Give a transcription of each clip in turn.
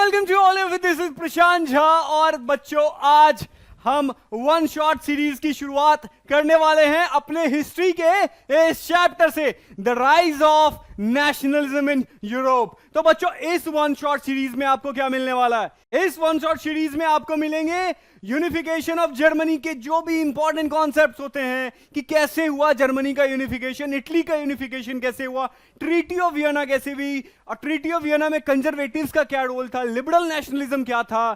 Welcome to all of this is Prashant Jha. और बच्चों, आज हम वन शॉट सीरीज की शुरुआत करने वाले हैं अपने हिस्ट्री के इस चैप्टर से, the rise of nationalism in Europe. तो बच्चों, इस वन शॉट सीरीज में आपको क्या मिलने वाला है? इस वन शॉट सीरीज में आपको मिलेंगे यूनिफिकेशन ऑफ जर्मनी के जो भी इंपॉर्टेंट कॉन्सेप्ट्स होते हैं कि कैसे हुआ जर्मनी का यूनिफिकेशन, इटली का यूनिफिकेशन कैसे हुआ, ट्रीटी ऑफ वियना कैसे हुई, और ट्रीटी ऑफ वियना में कंजर्वेटिव्स का क्या रोल था, लिबरल नेशनलिज्म क्या था,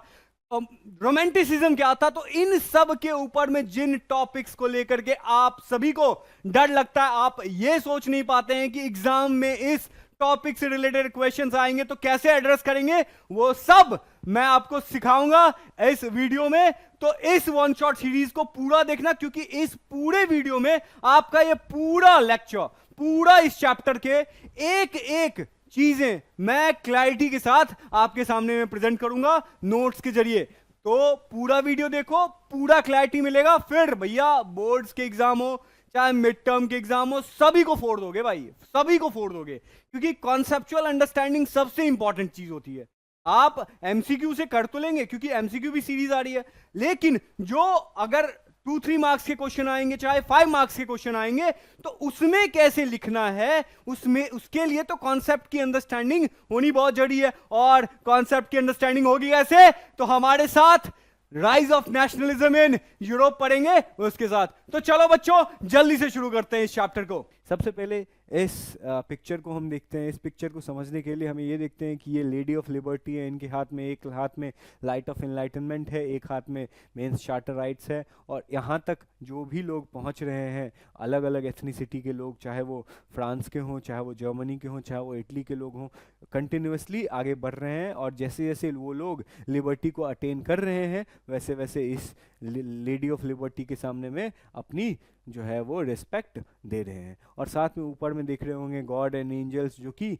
रोमांटिसिज्म क्या था। तो इन सब के ऊपर में जिन टॉपिक्स को लेकर के आप सभी को डर लगता है, आप ये सोच नहीं पाते हैं कि एग्जाम में इस टॉपिक से रिलेटेड क्वेश्चंस आएंगे तो कैसे एड्रेस करेंगे, वो सब मैं आपको सिखाऊंगा इस वीडियो में। तो इस वन शॉट सीरीज को पूरा देखना, क्योंकि इस पूरे वीडियो में आपका ये पूरा लेक्चर, पूरा इस चैप्टर के एक एक चीजें मैं क्लैरिटी के साथ आपके सामने में प्रेजेंट करूंगा नोट्स के जरिए। तो पूरा वीडियो देखो, पूरा क्लैरिटी मिलेगा। फिर भैया बोर्ड्स के एग्जाम हो चाहे मिड टर्म के एग्जाम हो, सभी को फोड़ दोगे भाई, सभी को फोड़ दोगे, क्योंकि कॉन्सेप्चुअल अंडरस्टैंडिंग सबसे इंपॉर्टेंट चीज होती है। आप एमसीक्यू से कर तो लेंगे क्योंकि एमसीक्यू भी सीरीज आ रही है, लेकिन जो अगर 2-3 मार्क्स के क्वेश्चन आएंगे चाहे 5 मार्क्स के क्वेश्चन आएंगे, तो उसमें कैसे लिखना है, उसमें उसके लिए तो कॉन्सेप्ट की अंडरस्टैंडिंग होनी बहुत जरूरी है। और कॉन्सेप्ट की अंडरस्टैंडिंग होगी कैसे? तो हमारे साथ rise of nationalism in Europe पढ़ेंगे उसके साथ। तो चलो बच्चों, जल्दी से शुरू करते हैं इस चैप्टर को। सबसे पहले इस पिक्चर को हम देखते हैं। इस पिक्चर को समझने के लिए हमें ये देखते हैं कि ये लेडी ऑफ लिबर्टी है, इनके हाथ में, एक हाथ में लाइट ऑफ एनलाइटनमेंट है, एक हाथ में मेंस चार्टर राइट्स है। और यहाँ तक जो भी लोग पहुँच रहे हैं, अलग अलग एथनिसिटी के लोग, चाहे वो फ्रांस के हों, चाहे वो जर्मनी के हों, चाहे वो इटली के लोग हों, कंटिन्यूसली आगे बढ़ रहे हैं। और जैसे जैसे वो लोग लिबर्टी को अटेन कर रहे हैं, वैसे वैसे इस लेडी ऑफ लिबर्टी के सामने में अपनी जो है वो रिस्पेक्ट दे रहे हैं। और साथ में ऊपर में देख रहे होंगे गॉड एंड एंजल्स, जो कि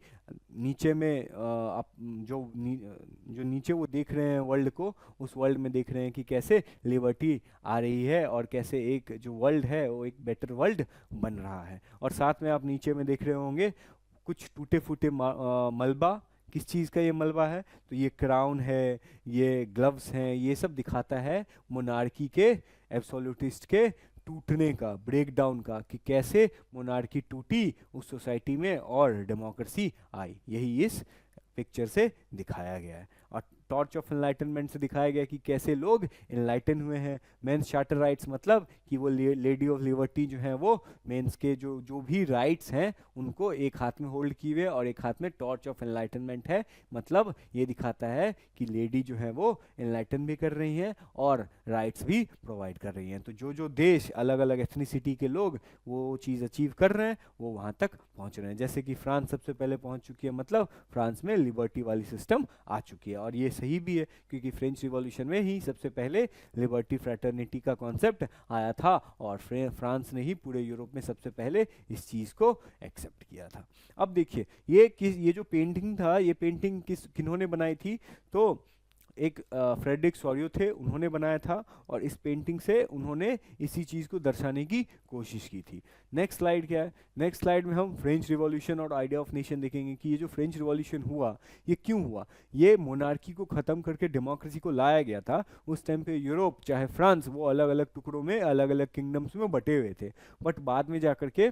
नीचे में जो नीचे वो देख रहे हैं वर्ल्ड को, उस वर्ल्ड में देख रहे हैं कि कैसे लिबर्टी आ रही है और कैसे एक जो वर्ल्ड है वो एक बेटर वर्ल्ड बन रहा है। और साथ में आप नीचे में देख रहे होंगे कुछ टूटे फूटे मलबा। किस चीज़ का ये मलबा है? तो ये क्राउन है, ये ग्लव्स हैं, ये सब दिखाता है मोनार्की के, एब्सोल्यूटिस्ट के टूटने का, ब्रेक डाउन का, कि कैसे मोनार्की टूटी उस सोसाइटी में और डेमोक्रेसी आई। यही इस पिक्चर से दिखाया गया है। और टॉर्च ऑफ एनलाइटनमेंट से दिखाया गया कि कैसे लोग एनलाइटन हुए हैं। मेंस चार्टर राइट्स मतलब कि वो लेडी ऑफ लिबर्टी जो है वो मेंस के जो भी राइट्स हैं उनको एक हाथ में होल्ड किए हुए और एक हाथ में टॉर्च ऑफ एनलाइटनमेंट है। मतलब ये दिखाता है कि लेडी जो है वो एनलाइटन भी कर रही हैं और राइट्स भी प्रोवाइड कर रही हैं। तो जो देश, अलग अलग एथनिसिटी के लोग वो चीज़ अचीव कर रहे हैं, वो वहाँ तक पहुँच रहे हैं। जैसे कि फ्रांस सबसे पहले पहुँच चुकी है, मतलब फ्रांस में लिबर्टी वाली सिस्टम आ चुकी है। और ये सही भी है, क्योंकि फ्रेंच रिवॉल्यूशन में ही सबसे पहले लिबर्टी फ्रैटर्निटी का कॉन्सेप्ट आया था और फ्रांस ने ही पूरे यूरोप में सबसे पहले इस चीज़ को एक्सेप्ट किया था। अब देखिए, ये जो पेंटिंग था, ये पेंटिंग किन्होंने बनाई थी? तो एक फ्रेडरिक सोरियो थे, उन्होंने बनाया था। और इस पेंटिंग से उन्होंने इसी चीज़ को दर्शाने की कोशिश की थी। नेक्स्ट स्लाइड क्या है? नेक्स्ट स्लाइड में हम फ्रेंच रिवॉल्यूशन और आइडिया ऑफ नेशन देखेंगे कि ये जो फ्रेंच रिवॉल्यूशन हुआ, ये क्यों हुआ। ये मोनार्की को ख़त्म करके डेमोक्रेसी को लाया गया था। उस टाइम पे यूरोप, चाहे फ्रांस, वो अलग अलग टुकड़ों में, अलग अलग किंगडम्स में बटे हुए थे। बट बाद में जाकर के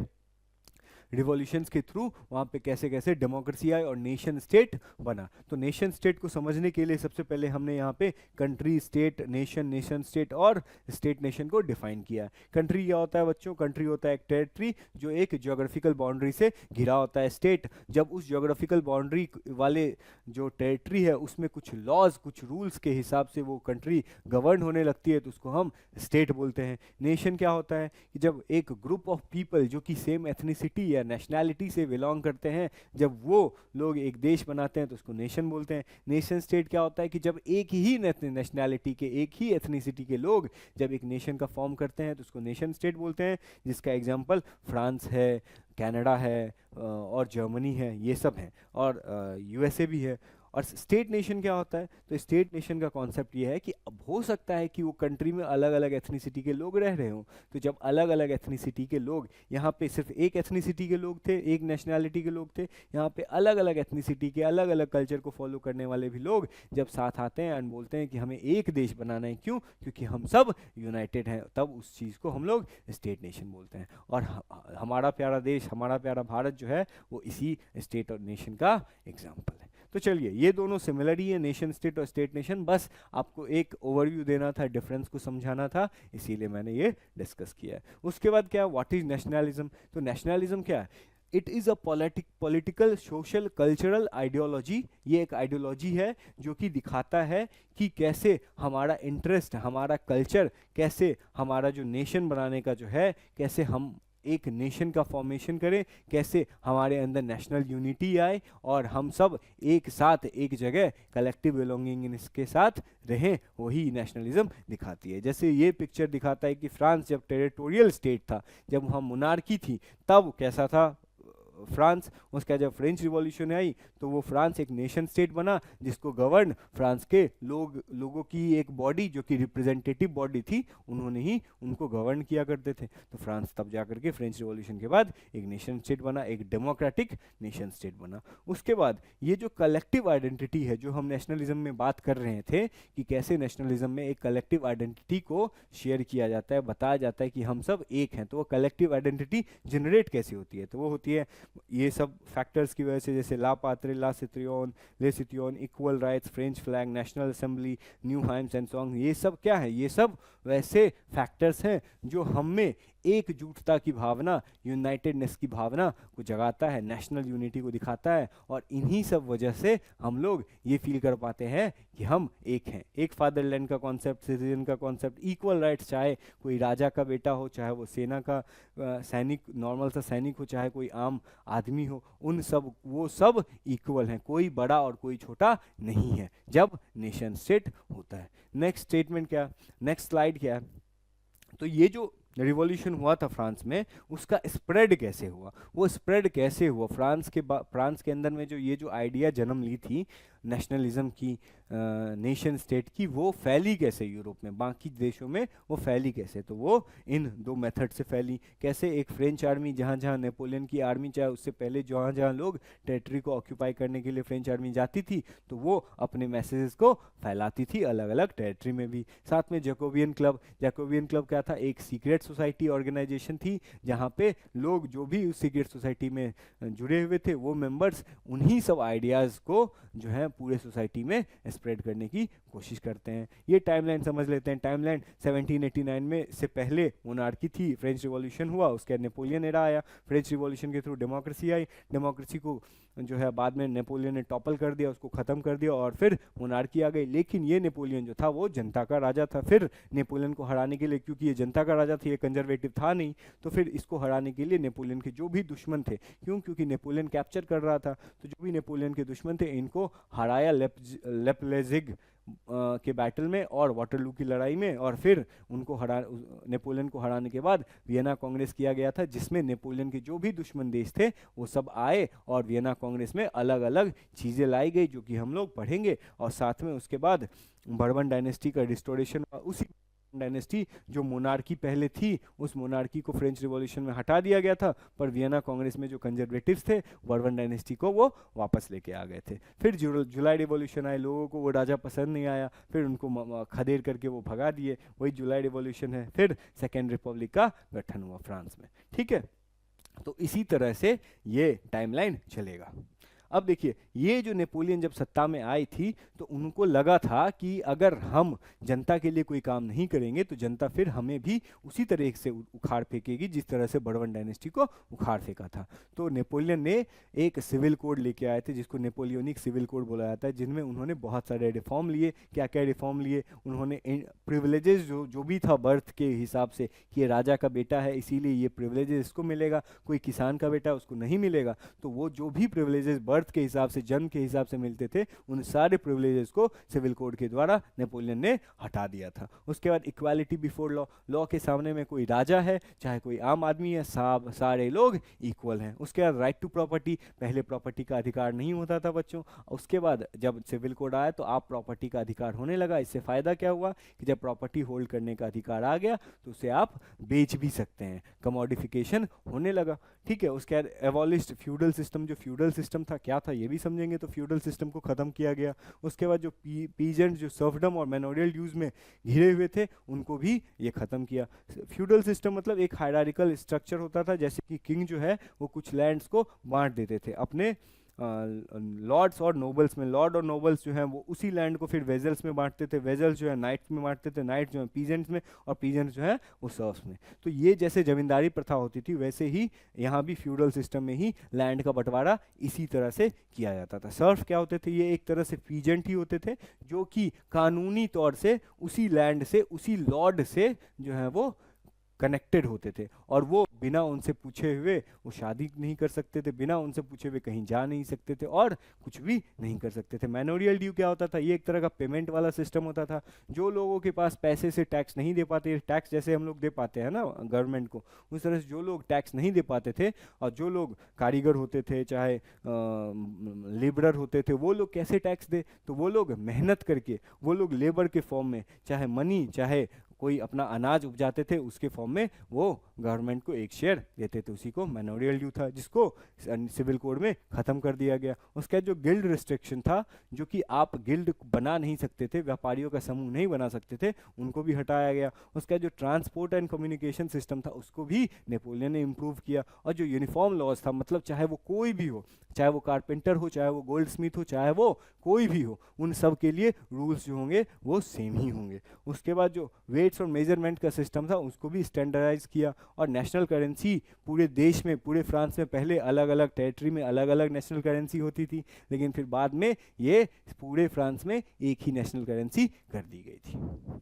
रिवॉल्यूशंस के थ्रू वहाँ पे कैसे कैसे डेमोक्रेसी आई और नेशन स्टेट बना। तो नेशन स्टेट को समझने के लिए सबसे पहले हमने यहाँ पे country, state, nation, nation state और स्टेट नेशन को डिफाइन किया। कंट्री क्या होता है बच्चों? कंट्री होता है एक टेरिटरी जो एक ज्योग्राफिकल बाउंड्री से घिरा होता है। स्टेट, जब उस ज्योग्राफिकल बाउंड्री वाले जो टेरिटरी है उसमें कुछ लॉज, कुछ रूल्स के हिसाब से वो कंट्री गवर्न होने लगती है, तो उसको हम स्टेट बोलते हैं। नेशन क्या होता है कि जब एक ग्रुप ऑफ पीपल जो कि सेम एथनिसिटी या नेशनैलिटी से बिलोंग करते हैं, जब वो लोग एक देश बनाते हैं तो उसको नेशन बोलते हैं। नेशन स्टेट क्या होता है कि जब एक ही नेशनैलिटी के, एक ही एथनिसिटी के लोग जब एक नेशन का फॉर्म करते हैं तो उसको नेशन स्टेट बोलते हैं। जिसका एग्जांपल फ्रांस है, कनाडा है और जर्मनी है, ये सब हैं, और यूएसए भी है। और स्टेट नेशन क्या होता है? तो स्टेट नेशन का कॉन्सेप्ट ये है कि अब हो सकता है कि वो कंट्री में अलग अलग एथनिसिटी के लोग रह रहे हों, तो जब अलग अलग एथनिसिटी के लोग, यहाँ पे सिर्फ एक एथनिसिटी के लोग थे, एक नेशनैलिटी के लोग थे, यहाँ पे अलग अलग एथनिसिटी के अलग अलग कल्चर को फॉलो करने वाले भी लोग जब साथ आते हैं एंड बोलते हैं कि हमें एक देश बनाना है, क्यों? क्योंकि हम सब यूनाइटेड हैं, तब उस चीज़ को हम लोग स्टेट नेशन बोलते हैं। और हमारा प्यारा देश, हमारा प्यारा भारत जो है वो इसी स्टेट और नेशन का एग्जाम्पल है। तो चलिए, ये दोनों सिमिलर ही है, नेशन स्टेट और स्टेट नेशन, बस आपको एक ओवरव्यू देना था, डिफरेंस को समझाना था, इसीलिए मैंने ये डिस्कस किया है। उसके बाद क्या, व्हाट इज नेशनलिज्म? तो नेशनलिज्म क्या है? It is a political, social, cultural ideology. ये एक आइडियोलॉजी है जो कि दिखाता है कि कैसे हमारा इंटरेस्ट, हमारा कल्चर, कैसे हमारा जो नेशन बनाने का जो है, कैसे हम एक नेशन का फॉर्मेशन करें, कैसे हमारे अंदर नेशनल यूनिटी आए और हम सब एक साथ एक जगह कलेक्टिव बिलोंगिंग के साथ रहें, वही नेशनलिज्म दिखाती है। जैसे ये पिक्चर दिखाता है कि फ्रांस जब टेरिटोरियल स्टेट था, जब वहाँ मोनार्की थी, तब कैसा था फ्रांस। उसका जब फ्रेंच रिवॉल्यूशन आई तो वो फ्रांस एक नेशन स्टेट बना, जिसको गवर्न फ्रांस के लोगों की एक बॉडी, जो कि रिप्रेजेंटेटिव बॉडी थी, उन्होंने ही उनको गवर्न किया करते थे। तो फ्रांस तब जाकर के फ्रेंच रिवॉल्यूशन के बाद एक नेशन स्टेट बना, एक डेमोक्रेटिक नेशन स्टेट बना। उसके बाद ये जो कलेक्टिव आइडेंटिटी है, जो हम नेशनलिज्म में बात कर रहे थे कि कैसे नेशनलिज्म में एक कलेक्टिव आइडेंटिटी को शेयर किया जाता है, बताया जाता है कि हम सब एक हैं, तो वो कलेक्टिव आइडेंटिटी जनरेट कैसे होती है? तो वो होती है ये सब फैक्टर्स की वजह से, जैसे ला पात्रे, ला सित्रियोन, ले सित्रियोन, equal rights, French flag, national assembly, new hymns and song, ये सब क्या है? ये सब वैसे फैक्टर्स हैं जो हम में एकजुटता की भावना, यूनाइटेडनेस की भावना को जगाता है, नेशनल यूनिटी को दिखाता है, और इन्हीं सब वजह से हम लोग ये फील कर पाते हैं कि हम एक हैं। एक फादरलैंड का कॉन्सेप्ट, सिटीजन का कॉन्सेप्ट, इक्वल राइट्स, चाहे कोई राजा का बेटा हो, चाहे वो सेना का सैनिक, नॉर्मल सा सैनिक हो, चाहे कोई आम आदमी हो, उन सब, वो सब इक्वल हैं, कोई बड़ा और कोई छोटा नहीं है जब नेशन स्टेट होता है। नेक्स्ट स्टेटमेंट क्या, नेक्स्ट स्लाइड क्या है? तो ये जो रिवॉल्यूशन हुआ था फ्रांस में, उसका स्प्रेड कैसे हुआ? वो स्प्रेड कैसे हुआ फ्रांस के अंदर में, जो ये जो आइडिया जन्म ली थी नेशनलिज्म की, नेशन स्टेट की, वो फैली कैसे यूरोप में, बाकी देशों में वो फैली कैसे? तो वो इन दो मेथड से फैली। कैसे? एक फ्रेंच आर्मी, जहाँ जहाँ नेपोलियन की आर्मी, चाहे उससे पहले जहाँ जहाँ लोग टेरिटरी को ऑक्यूपाई करने के लिए फ्रेंच आर्मी जाती थी, तो वो अपने मैसेजेस को फैलाती थी अलग अलग टेरिटरी में भी। साथ में जैकोबियन क्लब क्या था? एक सीक्रेट सोसाइटी ऑर्गेनाइजेशन थी, जहाँ पे लोग जो भी उस सीक्रेट सोसाइटी में जुड़े हुए थे, वो मेंबर्स उन्हीं सब आइडियाज़ को जो है पूरे सोसाइटी में स्प्रेड करने की कोशिश करते हैं। ये टाइमलाइन समझ लेते हैं। टाइमलाइन 1789 में से पहले मोनार्की थी, फ्रेंच रिवॉल्यूशन हुआ, उसके बाद नेपोलियन एरा आया, फ्रेंच रिवॉल्यूशन के थ्रू डेमोक्रेसी आई, डेमोक्रेसी को जो है बाद में नेपोलियन ने टॉपल कर दिया, उसको ख़त्म कर दिया, और फिर मोनार्की आ गई। लेकिन ये नेपोलियन जो था वो जनता का राजा था। फिर नेपोलियन को हराने के लिए, क्योंकि ये जनता का राजा था, ये कंजर्वेटिव था नहीं, तो फिर इसको हराने के लिए नेपोलियन के जो भी दुश्मन थे, क्योंकि नेपोलियन कैप्चर कर रहा था, तो जो भी नेपोलियन के दुश्मन थे, इनको हराया लेप्लेजिग के बैटल में और वाटरलू की लड़ाई में, और फिर उनको नेपोलियन को हराने के बाद वियना कांग्रेस किया गया था, जिसमें नेपोलियन के जो भी दुश्मन देश थे वो सब आए, और वियना कांग्रेस में अलग अलग चीज़ें लाई गई जो कि हम लोग पढ़ेंगे। और साथ में उसके बाद बर्बन डायनेस्टी का रिस्टोरेशन, उसी डायनेस्टी जो मोनार्की पहले थी, उस मोनार्की को फ्रेंच रिवॉल्यूशन में हटा दिया गया था, पर वियना कांग्रेस में जो कंजर्वेटिव्स थे, बर्बन डायनेस्टी को वो वापस लेके आ गए थे। फिर जुलाई रिवॉल्यूशन आए, लोगों को वो राजा पसंद नहीं आया, फिर उनको खदेड़ करके वो भगा दिए, वही जुलाई रिवॉल्यूशन है। फिर सेकेंड रिपब्लिक का गठन हुआ फ्रांस में। ठीक है, तो इसी तरह से ये टाइमलाइन चलेगा। अब देखिए, ये जो नेपोलियन जब सत्ता में आई थी, तो उनको लगा था कि अगर हम जनता के लिए कोई काम नहीं करेंगे तो जनता फिर हमें भी उसी तरह से उखाड़ फेंकेगी जिस तरह से बर्बन डायनेस्टी को उखाड़ फेंका था। तो नेपोलियन ने एक सिविल कोड लेके आए थे, जिसको नेपोलियनिक सिविल कोड बोला जाता है, जिनमें उन्होंने बहुत सारे रिफॉर्म लिए। क्या क्या रिफॉर्म लिए उन्होंने? प्रिविलेजेस जो भी था बर्थ के हिसाब से, कि ये राजा का बेटा है इसीलिए ये प्रिविलेजेस इसको मिलेगा, कोई किसान का बेटा उसको नहीं मिलेगा, तो वो जो भी प्रिविलेजेस बर्थ बर्थ के हिसाब से, जन्म के हिसाब से मिलते थे, उन सारे प्रिविलेजेस को सिविल कोड के द्वारा नेपोलियन ने हटा दिया था। उसके बाद इक्वालिटी बिफोर लॉ, लॉ के सामने में कोई राजा है चाहे कोई आम आदमी है, सारे लोग इक्वल हैं। उसके बाद राइट टू प्रॉपर्टी, पहले प्रॉपर्टी का अधिकार नहीं होता था बच्चों। उसके बाद जब सिविल कोड आया तो आप प्रॉपर्टी का अधिकार होने लगा। इससे फ़ायदा क्या हुआ कि जब प्रॉपर्टी होल्ड करने का अधिकार आ गया तो उसे आप बेच भी सकते हैं, कमोडिफिकेशन होने लगा। ठीक है, उसके बाद एबॉलिश्ड फ्यूडल सिस्टम, जो फ्यूडल सिस्टम था क्या था ये भी समझेंगे। तो फ्यूडल सिस्टम को ख़त्म किया गया। उसके बाद जो पीजेंट जो सर्फडम और मैनोरियल ड्यूज में घिरे हुए थे उनको भी ये ख़त्म किया। फ्यूडल सिस्टम मतलब एक हायरार्किकल स्ट्रक्चर होता था, जैसे कि किंग जो है वो कुछ लैंड्स को बांट देते थे अपने लॉर्ड्स और नोबल्स में। लॉर्ड और नोबल्स जो हैं वो उसी लैंड को फिर वेजल्स में बांटते थे, वेजल्स जो है नाइट्स में बांटते थे, नाइट जो है पीजेंट्स में, और पीजेंट्स जो है वो सर्फ्स में। तो ये जैसे जमींदारी प्रथा होती थी वैसे ही यहाँ भी फ्यूडल सिस्टम में ही लैंड का बंटवारा इसी तरह से किया जाता था। सर्फ क्या होते थे, ये एक तरह से पीजेंट ही होते थे जो कि कानूनी तौर से उसी लैंड से, उसी लॉर्ड से जो है वो कनेक्टेड होते थे, और वो बिना उनसे पूछे हुए वो शादी नहीं कर सकते थे, बिना उनसे पूछे हुए कहीं जा नहीं सकते थे, और कुछ भी नहीं कर सकते थे। मैनोरियल ड्यू क्या होता था, ये एक तरह का पेमेंट वाला सिस्टम होता था। जो लोगों के पास पैसे से टैक्स नहीं दे पाते, टैक्स जैसे हम लोग दे पाते हैं ना गवर्नमेंट को, उस तरह से जो लोग टैक्स नहीं दे पाते थे और जो लोग कारीगर होते थे चाहे लेबरर होते थे, वो लोग कैसे टैक्स दे, तो वो लोग मेहनत करके, वो लोग लेबर के फॉर्म में, चाहे मनी चाहे कोई अपना अनाज उपजाते थे उसके फॉर्म में वो गवर्नमेंट को एक शेयर देते थे। उसी को मैनोरियल ड्यू था, जिसको सिविल कोड में ख़त्म कर दिया गया। उसका जो गिल्ड रिस्ट्रिक्शन था, जो कि आप गिल्ड बना नहीं सकते थे, व्यापारियों का समूह नहीं बना सकते थे, उनको भी हटाया गया। उसका जो ट्रांसपोर्ट एंड कम्युनिकेशन सिस्टम था उसको भी नेपोलियन ने इम्प्रूव किया। और जो यूनिफॉर्म लॉज था, मतलब चाहे वो कोई भी हो, चाहे वो कारपेंटर हो, चाहे वो गोल्ड स्मिथ हो, चाहे वो कोई भी हो, उन सब के लिए रूल्स जो होंगे वो सेम ही होंगे। उसके बाद जो वेट्स और मेजरमेंट का सिस्टम था उसको भी स्टैंडर्डाइज किया। और नेशनल करेंसी पूरे देश में, पूरे फ्रांस में पहले अलग अलग टेरिटरी में अलग अलग नेशनल करेंसी होती थी, लेकिन फिर बाद में ये पूरे फ्रांस में एक ही नेशनल करेंसी कर दी गई थी।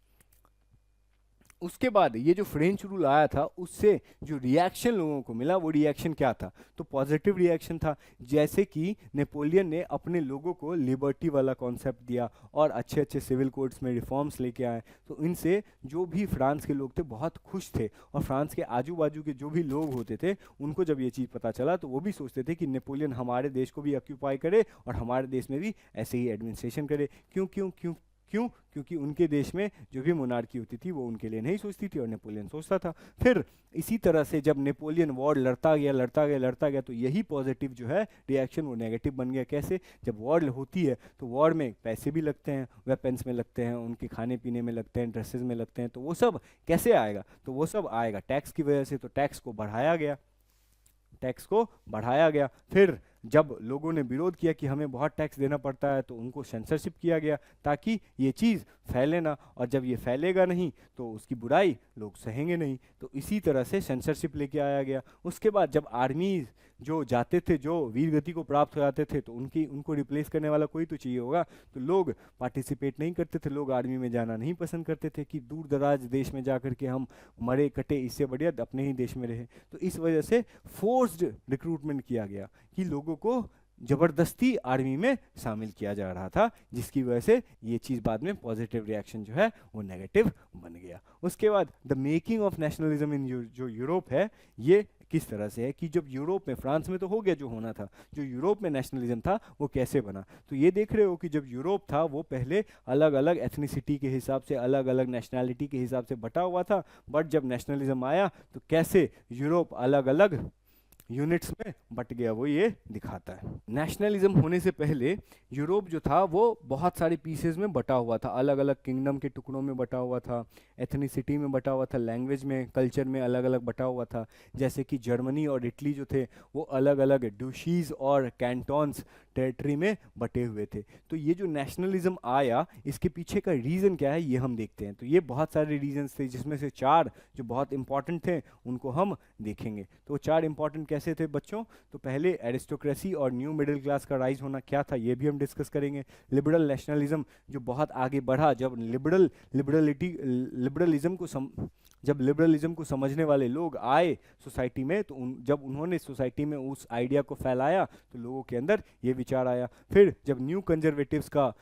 उसके बाद ये जो फ्रेंच रूल आया था उससे जो रिएक्शन लोगों को मिला, वो रिएक्शन क्या था, तो पॉजिटिव रिएक्शन था। जैसे कि नेपोलियन ने अपने लोगों को लिबर्टी वाला कॉन्सेप्ट दिया और अच्छे अच्छे सिविल कोड्स में रिफॉर्म्स लेके आए, तो इनसे जो भी फ्रांस के लोग थे बहुत खुश थे। और फ्रांस के आजू बाजू के जो भी लोग होते थे उनको जब ये चीज़ पता चला तो वो भी सोचते थे कि नेपोलियन हमारे देश को भी ऑक्यूपाई करे और हमारे देश में भी ऐसे ही एडमिनिस्ट्रेशन करे। क्यों क्यों क्यों क्यों? क्योंकि उनके देश में जो भी मोनार्की होती थी वो उनके लिए नहीं सोचती थी और नेपोलियन सोचता था। फिर इसी तरह से जब नेपोलियन वॉर लड़ता गया तो यही पॉजिटिव जो है रिएक्शन वो नेगेटिव बन गया। कैसे? जब वॉर होती है तो वॉर में पैसे भी लगते हैं, वेपन्स में लगते हैं, उनके खाने पीने में लगते हैं, ड्रेसेस में लगते हैं, तो वो सब कैसे आएगा? तो वो सब आएगा टैक्स की वजह से। तो टैक्स को बढ़ाया गया। फिर जब लोगों ने विरोध किया कि हमें बहुत टैक्स देना पड़ता है तो उनको सेंसरशिप किया गया ताकि ये चीज़ फैले ना, और जब ये फैलेगा नहीं तो उसकी बुराई लोग सहेंगे नहीं, तो इसी तरह से सेंसरशिप लेके आया गया। उसके बाद जब आर्मीज जो जाते थे, जो वीर गति को प्राप्त हो जाते थे, तो उनको रिप्लेस करने वाला कोई तो चाहिए होगा, तो लोग पार्टिसिपेट नहीं करते थे, लोग आर्मी में जाना नहीं पसंद करते थे कि दूर दराज देश में जा कर के हम मरे कटे, इससे बढ़िया अपने ही देश में रहे। तो इस वजह से फोर्स्ड रिक्रूटमेंट किया गया कि लोगों को जबरदस्ती आर्मी में शामिल किया जा रहा था, जिसकी वजह से ये चीज़ बाद में पॉजिटिव रिएक्शन जो है वो नेगेटिव बन गया। उसके बाद the making of nationalism in जो यूरोप है, ये किस तरह से है कि जब यूरोप में, फ्रांस में तो हो गया जो होना था, जो यूरोप में नेशनलिज्म था वो कैसे बना। तो ये देख रहे हो कि जब यूरोप था वो पहले अलग अलग एथनिसिटी के हिसाब से, अलग अलग नेशनैलिटी के हिसाब से बटा हुआ था, बट जब नेशनलिज्म आया तो कैसे यूरोप अलग अलग यूनिट्स में बट गया, वो ये दिखाता है। नेशनलिज्म होने से पहले यूरोप जो था वो बहुत सारे पीसेस में बटा हुआ था, अलग अलग किंगडम के टुकड़ों में बटा हुआ था, एथनिसिटी में बटा हुआ था, लैंग्वेज में, कल्चर में अलग अलग बटा हुआ था। जैसे कि जर्मनी और इटली जो थे वो अलग अलग ड्यूशीज और कैंटोन्स टेरिटरी में बटे हुए थे। तो ये जो नेशनलिज्म आया, इसके पीछे का रीज़न क्या है ये हम देखते हैं। तो ये बहुत सारे रीजन्स थे, जिसमें से 4 जो बहुत इंपॉर्टेंट थे उनको हम देखेंगे। तो 4 इंपॉर्टेंट कैसे थे बच्चों? तो पहले एरिस्टोक्रेसी और न्यू मिडिल क्लास का राइज होना क्या था ये भी हम डिस्कस करेंगे। लिबरल नेशनलिज्म जो बहुत आगे बढ़ा, जब लिबरलिज्म को जब लिबरलिज्म को समझने वाले लोग आए सोसाइटी में, तो जब उन्होंने सोसाइटी में उस आइडिया को फैलाया तो लोगों के अंदर ये विचार आया। फिर जब न्यू कंजर्वेटिव्स का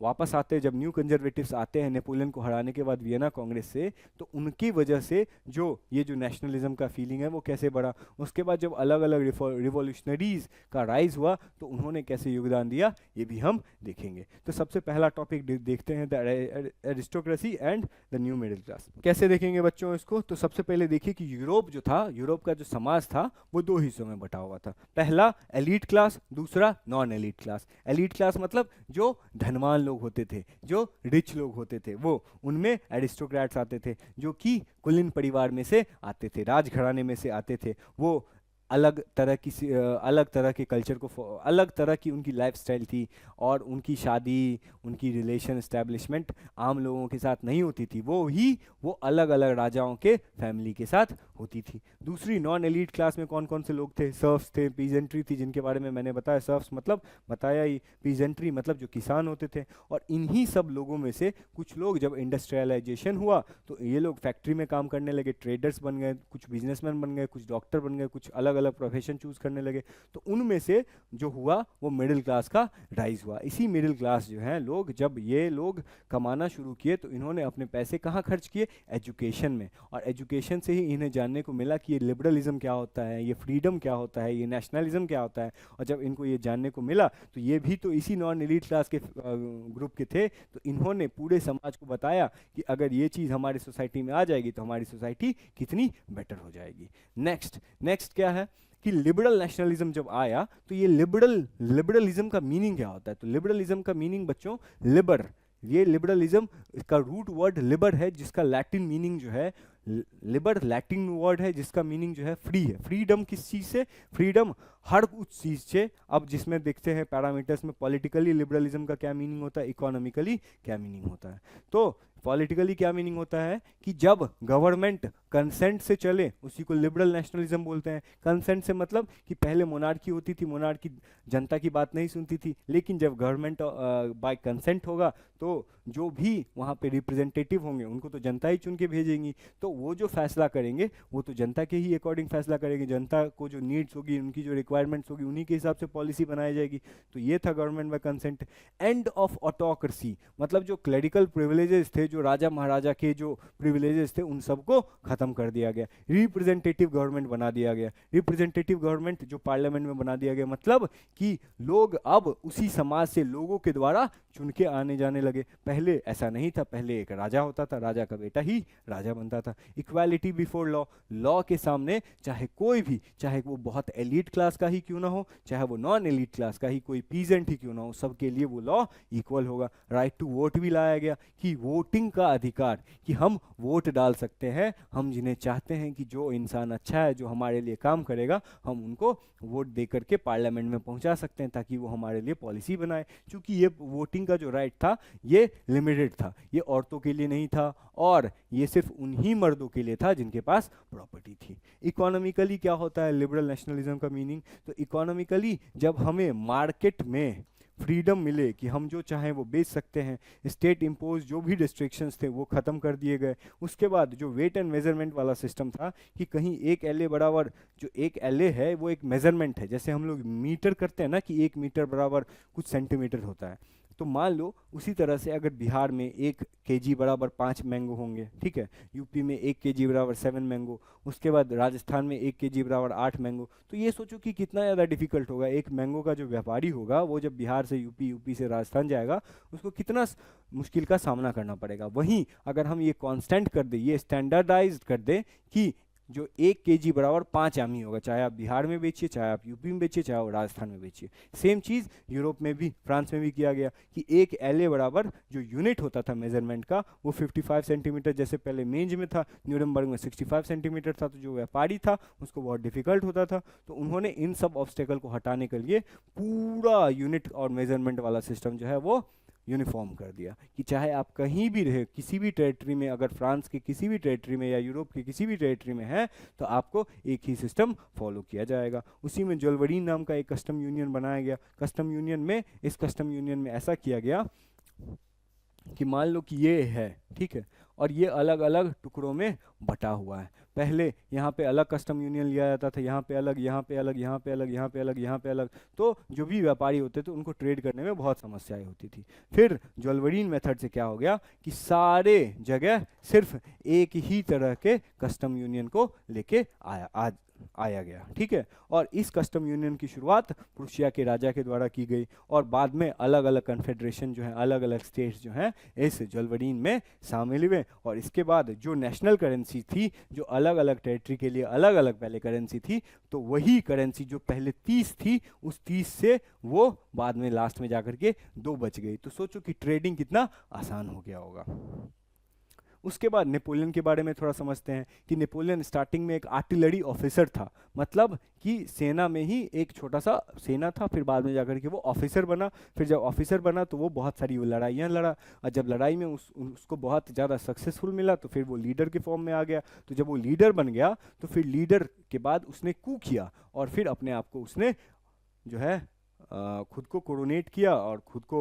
वापस आते हैं, जब न्यू कंजर्वेटिव्स आते हैं नेपोलियन को हराने के बाद वियना कांग्रेस से, तो उनकी वजह से जो ये जो नेशनलिज्म का फीलिंग है वो कैसे बढ़ा। उसके बाद जब अलग अलग रिवॉल्यूशनरीज का राइज हुआ तो उन्होंने कैसे योगदान दिया ये भी हम देखेंगे। तो सबसे पहला टॉपिक देखते हैं the aristocracy and the new middle class. कैसे देखेंगे बच्चों इसको? तो सबसे पहले देखिए कि यूरोप जो था, यूरोप का जो समाज था वो दो हिस्सों में बटा हुआ था। पहला एलीट क्लास, दूसरा non elite class. Elite class मतलब जो धनवान लोग होते थे, जो रिच लोग होते थे, वो उनमें एरिस्टोक्रेट्स आते थे जो कि कुलीन परिवार में से आते थे, राजघराने में से आते थे। वो अलग तरह के कल्चर को, अलग तरह की उनकी लाइफस्टाइल थी और उनकी शादी, उनकी रिलेशन एस्टेब्लिशमेंट आम लोगों के साथ नहीं होती थी, वो अलग अलग राजाओं के फैमिली के साथ होती थी। दूसरी नॉन एलीट क्लास में कौन कौन से लोग थे? सर्फ्स थे, पीजेंट्री थी, जिनके बारे में मैंने बताया। सर्फ्स मतलब बताया ही, पीजेंट्री मतलब जो किसान होते थे। और इन्हीं सब लोगों में से कुछ लोग, जब इंडस्ट्रियलाइजेशन हुआ तो ये लोग फैक्ट्री में काम करने लगे, ट्रेडर्स बन गए, कुछ बिजनेसमैन बन गए, कुछ डॉक्टर बन गए, कुछ अलग अलग प्रोफेशन चूज करने लगे। तो उनमें से जो हुआ वो मिडिल क्लास का राइज हुआ। इसी मिडिल क्लास जो है लोग, जब ये लोग कमाना शुरू किए तो इन्होंने अपने पैसे कहाँ खर्च किए? एजुकेशन में। और एजुकेशन से ही इन्हें जानने को मिला कि ये लिबरलिज्म क्या होता है, ये फ्रीडम क्या होता है, ये नेशनलिज्म क्या होता है। और जब इनको ये जानने को मिला तो ये भी तो इसी नॉन एलीट क्लास के ग्रुप के थे, तो इन्होंने पूरे समाज को बताया कि अगर ये चीज़ हमारी सोसाइटी में आ जाएगी तो हमारी सोसाइटी कितनी बेटर हो जाएगी। नेक्स्ट क्या है कि लिबरल नेशनलिज्म जब आया तो ये लिबरलिज्म का मीनिंग क्या होता है? तो लिबरलिज्म का मीनिंग बच्चों, लिबर, ये लिबरलिज्म का रूट वर्ड लिबर है, जिसका लैटिन मीनिंग जो है, लिबर लैटिन वर्ड है जिसका मीनिंग जो है फ्री है। फ्रीडम किस चीज़ से? फ्रीडम हर उस चीज़ से। अब जिसमें देखते हैं पैरामीटर्स में, पॉलिटिकली लिबरलिज्म का क्या मीनिंग होता है, इकोनॉमिकली क्या मीनिंग होता है। तो पॉलिटिकली क्या मीनिंग होता है कि जब गवर्नमेंट कंसेंट से चले उसी को लिबरल नेशनलिज्म बोलते हैं। कंसेंट से मतलब कि पहले मोनार्की होती थी, मोनार्की जनता की बात नहीं सुनती थी, लेकिन जब गवर्नमेंट बाय कंसेंट होगा तो जो भी वहाँ पे रिप्रेजेंटेटिव होंगे उनको तो जनता ही चुन के भेजेंगी, तो वो जो फैसला करेंगे वो तो जनता के ही अकॉर्डिंग फैसला करेंगे। जनता को जो नीड्स होगी, उनकी जो रिक्वायरमेंट्स होगी, उन्हीं के हिसाब से पॉलिसी बनाई जाएगी। तो ये था government by consent. End of autocracy मतलब जो क्लेरिकल प्रिविलेजेस थे, जो राजा महाराजा के जो प्रिविलेजेस थे, उन सबको खत्म कर दिया गया। रिप्रेजेंटेटिव गवर्नमेंट बना दिया गया। रिप्रेजेंटेटिव गवर्नमेंट जो पार्लियामेंट में बना दिया गया, मतलब कि लोग अब उसी समाज से लोगों के द्वारा चुन के आने जाने लगे। पहले ऐसा नहीं था, पहले एक राजा होता था, राजा का बेटा ही राजा बनता था। इक्वालिटी बिफोर लॉ, लॉ के सामने चाहे कोई भी, चाहे वो बहुत एलीट क्लास का ही क्यों ना हो, चाहे वो नॉन एलीट क्लास का ही कोई पीजेंट ही क्यों ना हो, सबके लिए वो लॉ इक्वल होगा। राइट टू वोट भी लाया गया कि वोटिंग का अधिकार, कि हम वोट डाल सकते हैं, हम जिन्हें चाहते हैं कि जो इंसान अच्छा है, जो हमारे लिए काम करेगा, हम उनको वोट दे करके पार्लियामेंट में पहुंचा सकते हैं ताकि वो हमारे लिए पॉलिसी बनाए। क्योंकि ये वोटिंग का जो राइट था ये लिमिटेड था, ये औरतों के लिए नहीं था और ये सिर्फ उन्हीं मर्दों के लिए था जिनके पास प्रॉपर्टी थी। इकोनॉमिकली क्या होता है लिबरल नेशनलिज्म का मीनिंग? तो इकोनॉमिकली जब हमें मार्केट में फ्रीडम मिले कि हम जो चाहें वो बेच सकते हैं, स्टेट इम्पोज जो भी रिस्ट्रिक्शंस थे वो ख़त्म कर दिए गए। उसके बाद जो वेट एंड मेजरमेंट वाला सिस्टम था कि कहीं एक एलए बराबर, जो एक एलए है वो एक मेजरमेंट है, जैसे हम लोग मीटर करते हैं ना कि 1 मीटर बराबर कुछ सेंटीमीटर होता है, तो मान लो उसी तरह से अगर बिहार में 1 केजी बराबर 5 मैंगो होंगे, ठीक है, यूपी में 1 केजी बराबर 7 मैंगो, उसके बाद राजस्थान में 1 केजी बराबर 8 मैंगो, तो ये सोचो कि कितना ज़्यादा डिफिकल्ट होगा। एक मैंगो का जो व्यापारी होगा वो जब बिहार से यूपी, यूपी से राजस्थान जाएगा, उसको कितना मुश्किल का सामना करना पड़ेगा। वहीं अगर हम ये कांस्टेंट कर दें, ये स्टैंडर्डाइज्ड कर दें कि जो 1 केजी बराबर 5 आम ही होगा, चाहे आप बिहार में बेचिए, चाहे आप यूपी में बेचिए, चाहे आप राजस्थान में बेचिए। सेम चीज़ यूरोप में भी, फ्रांस में भी किया गया कि एक एलए बराबर जो यूनिट होता था मेजरमेंट का वो 55 सेंटीमीटर, जैसे पहले मेंज में था, न्यूरमबर्ग में 65 सेंटीमीटर था, तो जो व्यापारी था उसको बहुत डिफिकल्ट होता था। तो उन्होंने इन सब ऑब्स्टेकल को हटाने के लिए पूरा यूनिट और मेजरमेंट वाला सिस्टम जो है वो यूनिफॉर्म कर दिया कि चाहे आप कहीं भी रहे, किसी भी टेरिटरी में, अगर फ्रांस के किसी भी टेरिटरी में या यूरोप के किसी भी टेरिटरी में है तो आपको एक ही सिस्टम फॉलो किया जाएगा। उसी में जोल्वरीन नाम का एक कस्टम यूनियन बनाया गया। कस्टम यूनियन में, इस कस्टम यूनियन में ऐसा किया गया कि मान लो कि ये है, ठीक है, और ये अलग अलग टुकड़ों में बटा हुआ है। पहले यहाँ पे अलग कस्टम यूनियन लिया जाता था, यहाँ पे अलग, यहाँ पे अलग, यहाँ पे अलग, यहाँ पे अलग, यहाँ पे अलग, तो जो भी व्यापारी होते थे उनको ट्रेड करने में बहुत समस्याएं होती थी। फिर जोल्वरीन मेथड से क्या हो गया कि सारे जगह सिर्फ एक ही तरह के कस्टम यूनियन को लेके आया गया, ठीक है। और इस कस्टम यूनियन की शुरुआत प्रुशिया के राजा के द्वारा की गई और बाद में अलग अलग कन्फेडरेशन जो है, अलग अलग स्टेट्स जो हैं इस जोल्वरीन में शामिल हुए। और इसके बाद जो नेशनल करेंसी थी, जो अलग अलग टेरिटरी के लिए अलग अलग पहले करेंसी थी, तो वही करेंसी जो पहले 30 थी, उस 30 से वो बाद में लास्ट में जाकर के 2 बच गई। तो सोचो कि ट्रेडिंग कितना आसान हो गया होगा। उसके बाद नेपोलियन के बारे में थोड़ा समझते हैं कि नेपोलियन स्टार्टिंग में एक आर्टिलरी ऑफिसर था, मतलब कि सेना में ही एक छोटा सा सेना था, फिर बाद में जाकर के वो ऑफिसर बना। फिर जब ऑफिसर बना तो वो बहुत सारी लड़ाइयाँ लड़ा, और जब लड़ाई में उसको बहुत ज़्यादा सक्सेसफुल मिला तो फिर वो लीडर के फॉर्म में आ गया। तो जब वो लीडर बन गया तो फिर लीडर के बाद उसने कू किया और फिर अपने आप को उसने जो है खुद को कोरोनेट किया और खुद को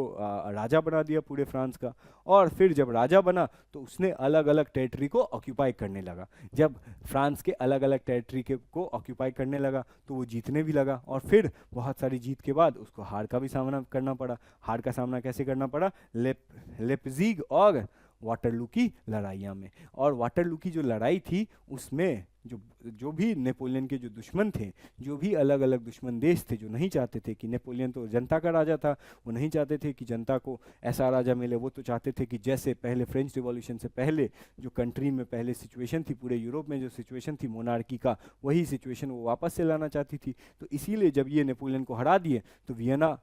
राजा बना दिया पूरे फ्रांस का। और फिर जब राजा बना तो उसने अलग अलग टेरिटरी को ऑक्यूपाई करने लगा। जब फ्रांस के अलग अलग टेरिटरी को ऑक्यूपाई करने लगा तो वो जीतने भी लगा, और फिर बहुत सारी जीत के बाद उसको हार का भी सामना करना पड़ा। हार का सामना कैसे करना पड़ा? लेप्जिग और वाटरलू की लड़ाइयाँ में। और वाटरलू की जो लड़ाई थी उसमें जो भी नेपोलियन के जो दुश्मन थे, जो भी अलग अलग दुश्मन देश थे, जो नहीं चाहते थे कि नेपोलियन तो जनता का राजा था, वो नहीं चाहते थे कि जनता को ऐसा राजा मिले। वो तो चाहते थे कि जैसे पहले फ्रेंच रिवॉल्यूशन से पहले जो कंट्री में पहले सिचुएशन थी, पूरे यूरोप में जो सिचुएशन थी मोनार्की का, वही सिचुएशन वो वापस से लाना चाहती थी। तो इसीलिए जब ये नेपोलियन को हरा दिए तो वियना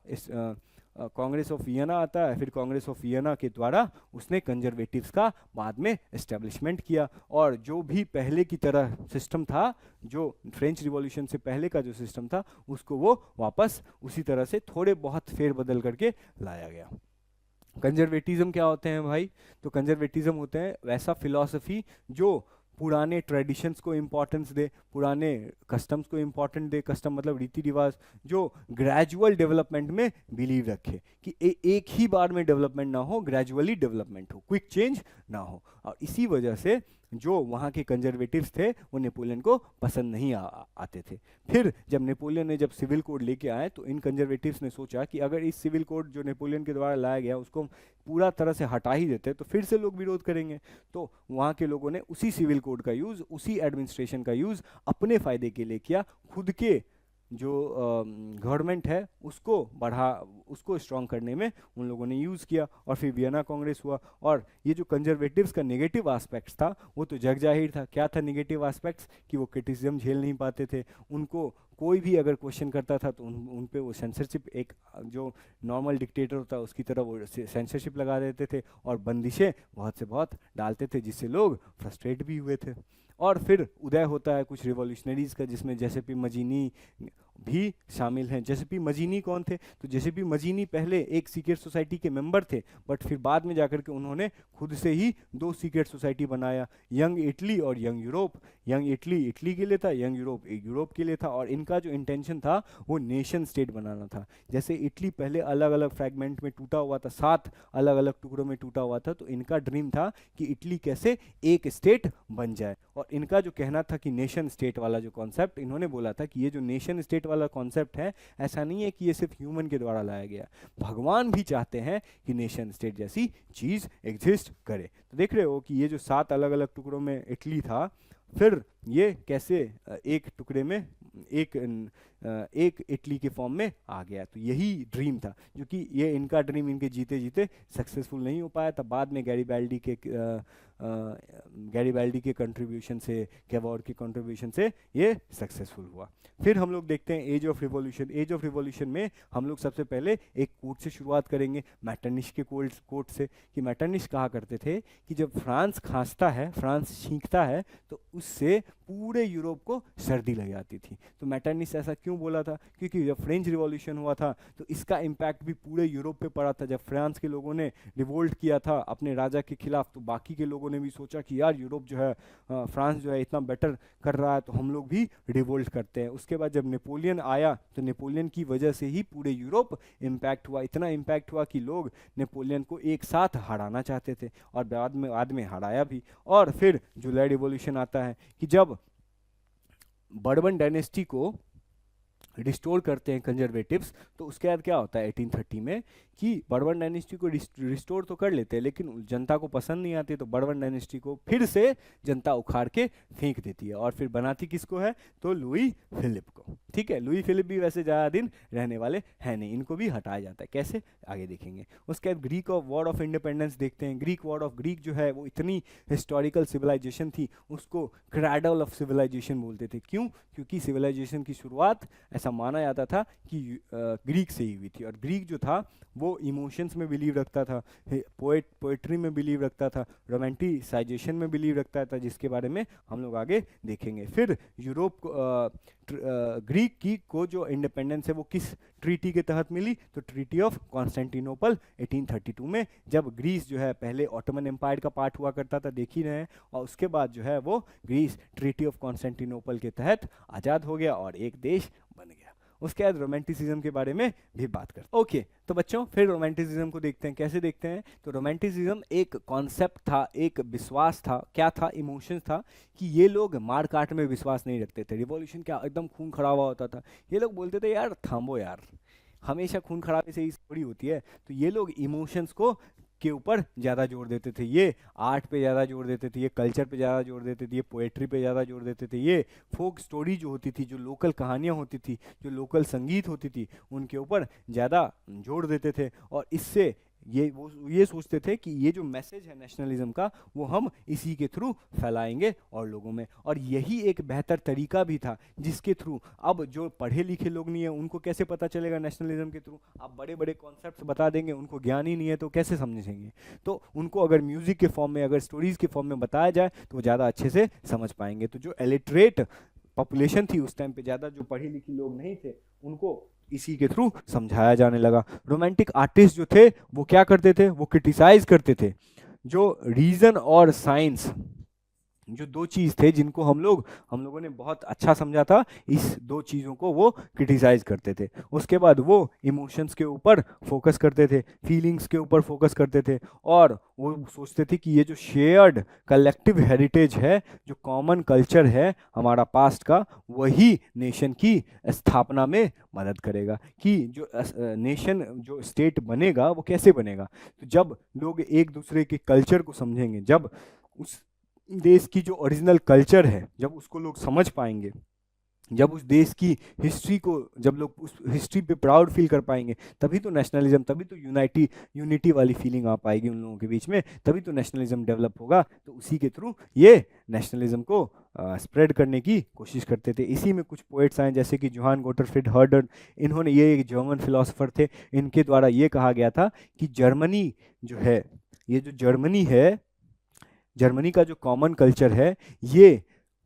कांग्रेस ऑफ वियना आता है। फिर कांग्रेस ऑफ वियना के द्वारा उसने कंजर्वेटिव्स का बाद में एस्टेब्लिशमेंट किया, और जो भी पहले की तरह सिस्टम था, जो फ्रेंच रिवॉल्यूशन से पहले का जो सिस्टम था, उसको वो वापस उसी तरह से थोड़े बहुत फेरबदल करके लाया गया। कंजर्वेटिज्म क्या होते हैं भाई? तो कंजर्वेटिज्म होते हैं वैसा फिलॉसफी जो पुराने ट्रेडिशंस को इम्पोर्टेंस दे, पुराने कस्टम्स को इम्पोर्टेंट दे। कस्टम मतलब रीति रिवाज, जो ग्रेजुअल डेवलपमेंट में बिलीव रखे कि एक ही बार में डेवलपमेंट ना हो, ग्रेजुअली डेवलपमेंट हो, क्विक चेंज ना हो। और इसी वजह से जो वहाँ के कंजर्वेटिव्स थे वो नेपोलियन को पसंद नहीं आते थे। फिर जब नेपोलियन ने जब सिविल कोड लेके आए तो इन कंजर्वेटिव्स ने सोचा कि अगर इस सिविल कोड जो नेपोलियन के द्वारा लाया गया उसको पूरा तरह से हटा ही देते तो फिर से लोग विरोध करेंगे। तो वहाँ के लोगों ने उसी सिविल कोड का यूज़, उसी एडमिनिस्ट्रेशन का यूज़ अपने फ़ायदे के लिए किया। खुद के जो गवर्नमेंट है उसको स्ट्रॉन्ग करने में उन लोगों ने यूज़ किया। और फिर वियना कांग्रेस हुआ। और ये जो कंजर्वेटिव्स का नेगेटिव एस्पेक्ट्स था वो तो जग जाहिर था। क्या था नेगेटिव एस्पेक्ट्स? कि वो क्रिटिसिज्म झेल नहीं पाते थे, उनको कोई भी अगर क्वेश्चन करता था तो उन पे वो सेंसरशिप, एक जो नॉर्मल डिक्टेटर होता है उसकी तरह वो सेंसरशिप लगा देते थे और बंदिशें बहुत से बहुत डालते थे, जिससे लोग फ्रस्ट्रेट भी हुए थे। और फिर उदय होता है कुछ रिवॉल्यूशनरीज का, जिसमें जेसेपी मजीनी भी शामिल हैं। जेसेपी मजीनी कौन थे? तो जेसेपी मजीनी पहले एक सीक्रेट सोसाइटी के मेंबर थे, बट फिर बाद में जाकर के उन्होंने खुद से ही 2 सीक्रेट सोसाइटी बनाया, यंग इटली और young Europe. Young Italy Italy के लिए था, यंग यूरोप यूरोप के लिए था। और इनका जो इंटेंशन था वो नेशन स्टेट बनाना था। जैसे इटली पहले अलग अलग फ्रैगमेंट में टूटा हुआ था, 7 अलग अलग टुकड़ों में टूटा हुआ था, तो इनका ड्रीम था कि इटली कैसे एक स्टेट बन जाए। और इनका जो कहना था कि नेशन स्टेट वाला जो कॉन्सेप्ट, इन्होंने बोला था कि ये जो नेशन स्टेट वाला कॉन्सेप्ट है, ऐसा नहीं है कि ये सिर्फ ह्यूमन के द्वारा लाया गया, भगवान भी चाहते हैं कि नेशन स्टेट जैसी चीज़ एग्जिस्ट करे। तो देख रहे हो कि ये जो 7 अलग अलग टुकड़ों में इटली था, फिर ये कैसे एक टुकड़े में एक इटली के फॉर्म में आ गया। तो यही ड्रीम था, जो कि ये इनका ड्रीम इनके जीते जीते सक्सेसफुल नहीं हो पाया था। बाद में गैरीबाल्डी के कंट्रीब्यूशन से, कैवॉर के कंट्रीब्यूशन से ये सक्सेसफुल हुआ। फिर हम लोग देखते हैं age of revolution. Age of revolution में हम लोग सबसे पहले एक कोट से शुरुआत करेंगे, मैटरनिश के कोट से। कि मैटरनिश कहा करते थे कि जब फ्रांस खांसता है, फ्रांस छींकता है, तो उससे पूरे यूरोप को सर्दी लग जाती थी। तो मेटरनिस ऐसा क्यों बोला था? क्योंकि जब फ्रेंच रिवॉल्यूशन हुआ था तो इसका इम्पैक्ट भी पूरे यूरोप पे पड़ा था। जब फ्रांस के लोगों ने रिवोल्ट किया था अपने राजा के खिलाफ, तो बाकी के लोगों ने भी सोचा कि यार यूरोप जो है, फ्रांस जो है इतना बेटर कर रहा है, तो हम लोग भी रिवोल्ट करते हैं। उसके बाद जब नेपोलियन आया तो नेपोलियन की वजह से ही पूरे यूरोप इम्पैक्ट हुआ। इतना इम्पैक्ट हुआ कि लोग नेपोलियन को एक साथ हराना चाहते थे, और बाद में हराया भी। और फिर जुलाई रिवॉल्यूशन आता है कि जब बर्बन डायनेस्टी को रिस्टोर करते हैं कंजर्वेटिव्स, तो उसके बाद क्या होता है 1830 में कि बर्बन डायनेस्टी को रिस्टोर तो कर लेते हैं, लेकिन जनता को पसंद नहीं आती, तो बर्बन डायनेस्टी को फिर से जनता उखाड़ के फेंक देती है, और फिर बनाती किसको है? तो लुई फिलिप को। ठीक है, लुई फिलिप भी वैसे ज़्यादा दिन रहने वाले हैं नहीं, इनको भी हटाया जाता है। कैसे, आगे देखेंगे। उसके बाद Greek of war of independence देखते हैं। ग्रीक वॉर ऑफ ग्रीक जो है वो इतनी हिस्टोरिकल सिविलाइजेशन थी, उसको क्रैडल ऑफ सिविलाइजेशन बोलते थे। क्यों? क्योंकि सिविलाइजेशन की शुरुआत ऐसा माना जाता था कि ग्रीक से ही हुई थी, और ग्रीक जो था वो इमोशंस में बिलीव रखता था, पोएट्री में बिलीव रखता था, रोमांटिसाइजेशन में बिलीव रखता था, जिसके बारे में हम लोग आगे देखेंगे। फिर यूरोप को ग्रीक की को जो इंडिपेंडेंस है वो किस ट्रीटी के तहत मिली? तो ट्रीटी ऑफ कॉन्स्टेंटिनोपल 1832 में, जब ग्रीस जो है पहले ऑटोमन एम्पायर का पार्ट हुआ करता था, देख ही रहे हैं, और उसके बाद जो है वो ग्रीस ट्रीटी ऑफ कॉन्स्टेंटिनोपल के तहत आज़ाद हो गया और एक देश बन गया। उसके बाद रोमांटिसिज्म के बारे में भी बात करते हैं। ओके, तो बच्चों फिर रोमांटिसिज्म को देखते हैं। कैसे देखते हैं? तो रोमांटिसिज्म एक कॉन्सेप्ट था, एक विश्वास था। क्या था? इमोशंस था कि ये लोग मार काट में विश्वास नहीं रखते थे। रिवॉल्यूशन क्या एकदम खून खराबा होता था, ये लोग बोलते थे यार थांबो यार, हमेशा खून खराबे से ही थोड़ी होती है। तो ये लोग इमोशंस को के ऊपर ज़्यादा जोर देते थे, ये आर्ट पे ज़्यादा जोर देते थे, ये कल्चर पे ज़्यादा जोर देते थे, ये पोएट्री पे ज़्यादा जोर देते थे, ये फोक स्टोरी जो होती थी, जो लोकल कहानियाँ होती थी, जो लोकल संगीत होती थी, उनके ऊपर ज़्यादा जोर देते थे। और इससे ये सोचते थे कि ये जो मैसेज है नेशनलिज्म का, वो हम इसी के थ्रू फैलाएंगे और लोगों में। और यही एक बेहतर तरीका भी था जिसके थ्रू अब जो पढ़े लिखे लोग नहीं है उनको कैसे पता चलेगा नेशनलिज्म के थ्रू? आप बड़े बड़े कॉन्सेप्ट्स बता देंगे, उनको ज्ञान ही नहीं है तो कैसे समझेंगे? तो उनको अगर म्यूजिक के फॉर्म में, अगर स्टोरीज के फॉर्म में बताया जाए तो वो ज़्यादा अच्छे से समझ पाएंगे। तो जो इलिटरेट पॉपुलेशन थी उस टाइम पे, ज़्यादा जो पढ़े लिखे लोग नहीं थे, उनको इसी के थ्रू समझाया जाने लगा। रोमांटिक आर्टिस्ट जो थे वो क्या करते थे? वो क्रिटिसाइज करते थे जो रीजन और साइंस, जो दो चीज़ थे जिनको हम लोगों ने बहुत अच्छा समझा था, इस दो चीज़ों को वो क्रिटिसाइज करते थे। उसके बाद वो इमोशंस के ऊपर फोकस करते थे, फीलिंग्स के ऊपर फोकस करते थे, और वो सोचते थे कि ये जो शेयर्ड कलेक्टिव हेरिटेज है, जो कॉमन कल्चर है हमारा पास्ट का, वही नेशन की स्थापना में मदद करेगा। कि जो नेशन, जो स्टेट बनेगा वो कैसे बनेगा? तो जब लोग एक दूसरे के कल्चर को समझेंगे, जब उस देश की जो ओरिजिनल कल्चर है जब उसको लोग समझ पाएंगे, जब उस देश की हिस्ट्री को, जब लोग उस हिस्ट्री पे प्राउड फील कर पाएंगे, तभी तो नेशनलिज्म, तभी तो यूनिटी वाली फीलिंग आ पाएगी उन लोगों के बीच में, तभी तो नेशनलिज्म डेवलप होगा। तो उसी के थ्रू ये नेशनलिज्म को स्प्रेड करने की कोशिश करते थे। इसी में कुछ पोएट्स आए जैसे कि जोहान गोटरफ्रीड हर्डर, इन्होंने, ये एक जर्मन फिलोसोफर थे, इनके द्वारा ये कहा गया था कि जर्मनी जो है, ये जो जर्मनी है, जर्मनी का जो कॉमन कल्चर है, ये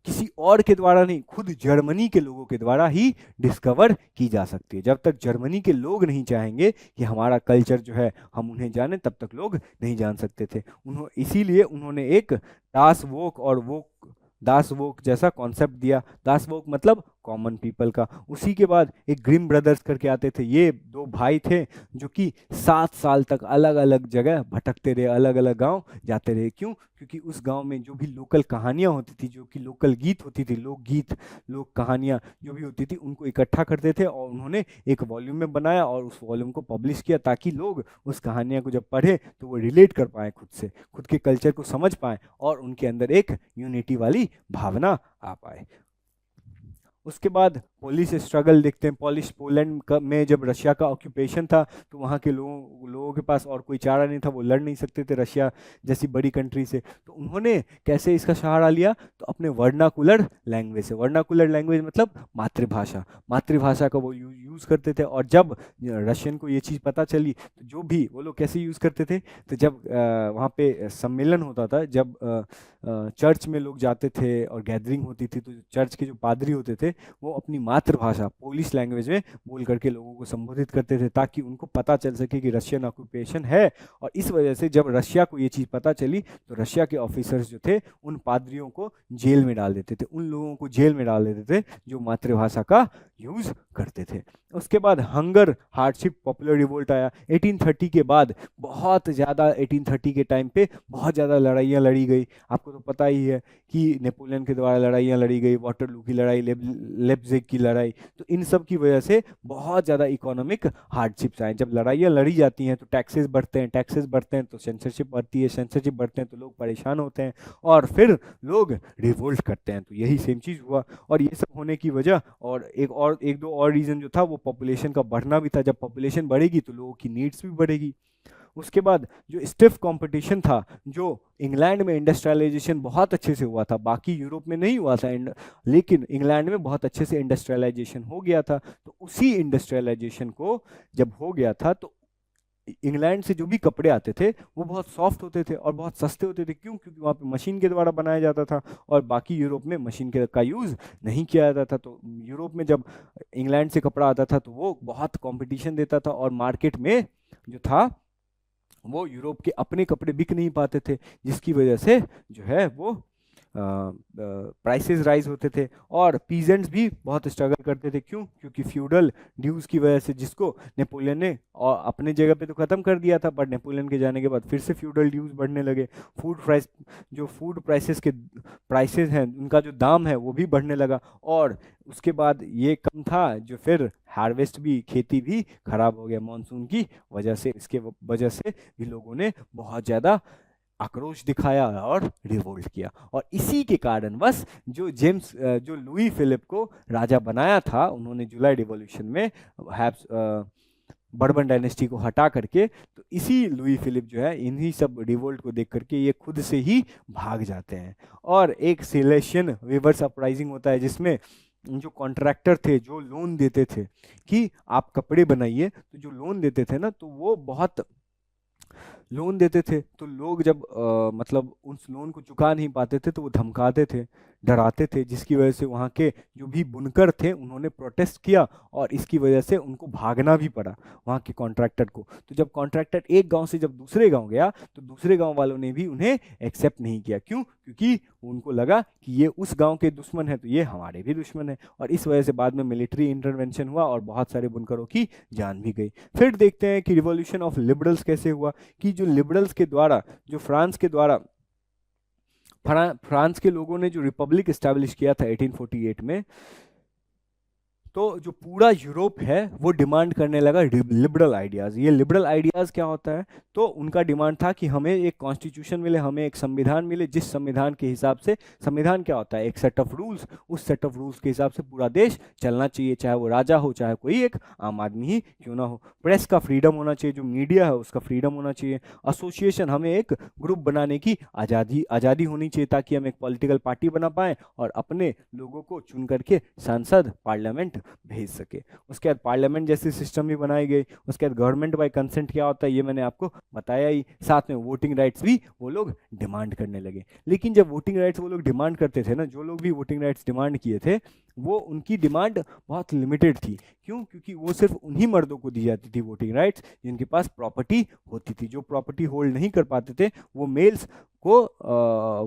किसी और के द्वारा नहीं, खुद जर्मनी के लोगों के द्वारा ही डिस्कवर की जा सकती है। जब तक जर्मनी के लोग नहीं चाहेंगे कि हमारा कल्चर जो है हम उन्हें जाने, तब तक लोग नहीं जान सकते थे। इसीलिए उन्होंने एक दास वोक जैसा कॉन्सेप्ट दिया। दास वोक मतलब कॉमन पीपल का। उसी के बाद एक ग्रिम ब्रदर्स करके आते थे, ये दो भाई थे जो कि 7 साल तक अलग अलग जगह भटकते रहे, अलग अलग गांव जाते रहे। क्यों? क्योंकि उस गांव में जो भी लोकल कहानियां होती थी, जो कि लोकल गीत होती थी, लोकगीत, लोक कहानियां जो भी होती थी, उनको इकट्ठा करते थे और उन्होंने एक वॉल्यूम में बनाया और उस वॉल्यूम को पब्लिश किया, ताकि लोग उस कहानियां को जब पढ़े तो वो रिलेट कर पाए खुद से, खुद के कल्चर को समझ पाए और उनके अंदर एक यूनिटी वाली भावना आ पाए। उसके बाद पोलिश स्ट्रगल देखते हैं। पोलैंड में जब रशिया का ऑक्यूपेशन था तो वहाँ के लोगों के पास और कोई चारा नहीं था, वो लड़ नहीं सकते थे रशिया जैसी बड़ी कंट्री से। तो उन्होंने कैसे इसका सहारा लिया, तो अपने वर्नाकुलर लैंग्वेज से। वर्नाकुलर लैंग्वेज मतलब मातृभाषा, मातृभाषा का वो यूज़ करते थे। और जब रशियन को ये चीज़ पता चली तो जो भी वो लोग कैसे यूज़ करते थे, तो जब वहाँ पे सम्मेलन होता था, जब चर्च में लोग जाते थे और गैदरिंग होती थी, तो चर्च के जो पादरी होते थे वो अपनी मातृभाषा पोलिश लैंग्वेज में बोल करके लोगों को संबोधित करते थे, ताकि उनको पता चल सके कि रशियन ऑक्यूपेशन है। और इस वजह से जब रशिया को ये चीज़ पता चली तो रशिया के ऑफिसर्स जो थे उन पादरियों को जेल में डाल देते थे, उन लोगों को जेल में डाल देते थे जो मातृभाषा का यूज़ करते थे। उसके बाद हंगर हार्डशिप पॉपुलर रिवोल्ट आया 1830 के बाद। बहुत ज़्यादा 1830 के टाइम पे बहुत ज़्यादा लड़ाइयाँ लड़ी गई। आपको तो पता ही है कि नेपोलियन के द्वारा लड़ाइयाँ लड़ी गई, वाटरलू की लड़ाई, लेप्जिग की लड़ाई। तो इन सब की वजह से बहुत ज़्यादा इकोनॉमिक हार्डशिप्स आए। जब लड़ाइयाँ लड़ी जाती हैं तो टैक्सेस बढ़ते हैं, टैक्सेस बढ़ते हैं तो सेंसरशिप बढ़ती है, सेंसरशिप बढ़ते हैं तो लोग परेशान होते हैं और फिर लोग रिवोल्ट करते हैं। तो यही सेम चीज़ हुआ। और ये सब होने की वजह और एक दो और रीज़न जो था वो पॉपुलेशन का बढ़ना भी था। जब पॉपुलेशन बढ़ेगी तो लोगों की नीड्स भी बढ़ेगी। उसके बाद जो स्टिफ कंपटीशन था, जो इंग्लैंड में इंडस्ट्रियलाइजेशन बहुत अच्छे से हुआ था, बाकी यूरोप में नहीं हुआ था, लेकिन इंग्लैंड में बहुत अच्छे से इंडस्ट्रियलाइजेशन हो गया था। तो उसी इंडस्ट्रियलाइजेशन को जब हो गया था तो इंग्लैंड से जो भी कपड़े आते थे वो बहुत सॉफ्ट होते थे और बहुत सस्ते होते थे। क्यों? क्योंकि वहाँ पे मशीन के द्वारा बनाया जाता था और बाकी यूरोप में मशीन का यूज़ नहीं किया जाता था। तो यूरोप में जब इंग्लैंड से कपड़ा आता था तो वो बहुत कंपटीशन देता था और मार्केट में जो था वो यूरोप के अपने कपड़े बिक नहीं पाते थे, जिसकी वजह से जो है वो प्राइसेस राइज होते थे और पीजेंट्स भी बहुत स्ट्रगल करते थे। क्यों? क्योंकि फ्यूडल ड्यूज की वजह से, जिसको नेपोलियन ने और अपने जगह पे तो ख़त्म कर दिया था, बट नेपोलियन के जाने के बाद फिर से फ्यूडल ड्यूज बढ़ने लगे। फूड प्राइसेस के प्राइसेस हैं उनका जो दाम है वो भी बढ़ने लगा। और उसके बाद ये कम था जो फिर हार्वेस्ट भी, खेती भी खराब हो गया मानसून की वजह से। इसके वजह से भी लोगों ने बहुत ज़्यादा आक्रोश दिखाया और रिवोल्ट किया। और इसी के कारण बस जो लुई फिलिप को राजा बनाया था, उन्होंने जुलाई रिवॉल्यूशन में बर्बन डायनेस्टी को हटा करके, तो इसी लुई फिलिप जो है इन्हीं सब रिवोल्ट को देख करके ये खुद से ही भाग जाते हैं। और एक सिलेशियन रिवर्स अपराइजिंग होता है जिसमें जो कॉन्ट्रैक्टर थे, जो लोन देते थे कि आप कपड़े बनाइए, तो जो लोन देते थे ना, तो वो बहुत लोन देते थे। तो लोग जब मतलब उस लोन को चुका नहीं पाते थे तो वो धमकाते थे, डराते थे, जिसकी वजह से वहाँ के जो भी बुनकर थे उन्होंने प्रोटेस्ट किया और इसकी वजह से उनको भागना भी पड़ा वहाँ के कॉन्ट्रैक्टर को। तो जब कॉन्ट्रैक्टर एक गांव से जब दूसरे गांव गया तो दूसरे गांव वालों ने भी उन्हें एक्सेप्ट नहीं किया। क्यों? क्योंकि उनको लगा कि ये उस गांव के दुश्मन है तो ये हमारे भी दुश्मन है। और इस वजह से बाद में मिलिट्री इंटरवेंशन हुआ और बहुत सारे बुनकरों की जान भी गई। फिर देखते हैं कि रिवॉल्यूशन ऑफ लिबरल्स कैसे हुआ, कि जो लिबरल्स के द्वारा, जो फ्रांस के लोगों ने जो रिपब्लिक एस्टैब्लिश किया था 1848 में, तो जो पूरा यूरोप है वो डिमांड करने लगा लिबरल आइडियाज़। ये लिबरल आइडियाज़ क्या होता है? तो उनका डिमांड था कि हमें एक कॉन्स्टिट्यूशन मिले, हमें एक संविधान मिले, जिस संविधान के हिसाब से, संविधान क्या होता है? एक सेट ऑफ रूल्स, उस सेट ऑफ रूल्स के हिसाब से पूरा देश चलना चाहिए, चाहे वो राजा हो, चाहे कोई एक आम आदमी ही क्यों ना हो। प्रेस का फ्रीडम होना चाहिए, जो मीडिया है उसका फ्रीडम होना चाहिए। एसोसिएशन, हमें एक ग्रुप बनाने की आज़ादी होनी चाहिए ताकि हम एक पॉलिटिकल पार्टी बना पाएँ और अपने लोगों को चुन करके सांसद, पार्लियामेंट भेज सके। उसके बाद पार्लियामेंट जैसी सिस्टम भी बनाई गई। उसके बाद गवर्नमेंट बाय कंसेंट क्या होता है ये मैंने आपको बताया ही। साथ में वोटिंग राइट्स भी वो लोग डिमांड करने लगे। लेकिन जब वोटिंग राइट्स वो लोग डिमांड करते थे ना, जो लोग भी वोटिंग राइट्स डिमांड किए थे, वो उनकी डिमांड बहुत लिमिटेड थी। क्यों? क्योंकि वो सिर्फ उन्हीं मर्दों को दी जाती थी वोटिंग राइट्स जिनके पास प्रॉपर्टी होती थी। जो प्रॉपर्टी होल्ड नहीं कर पाते थे वो मेल्स को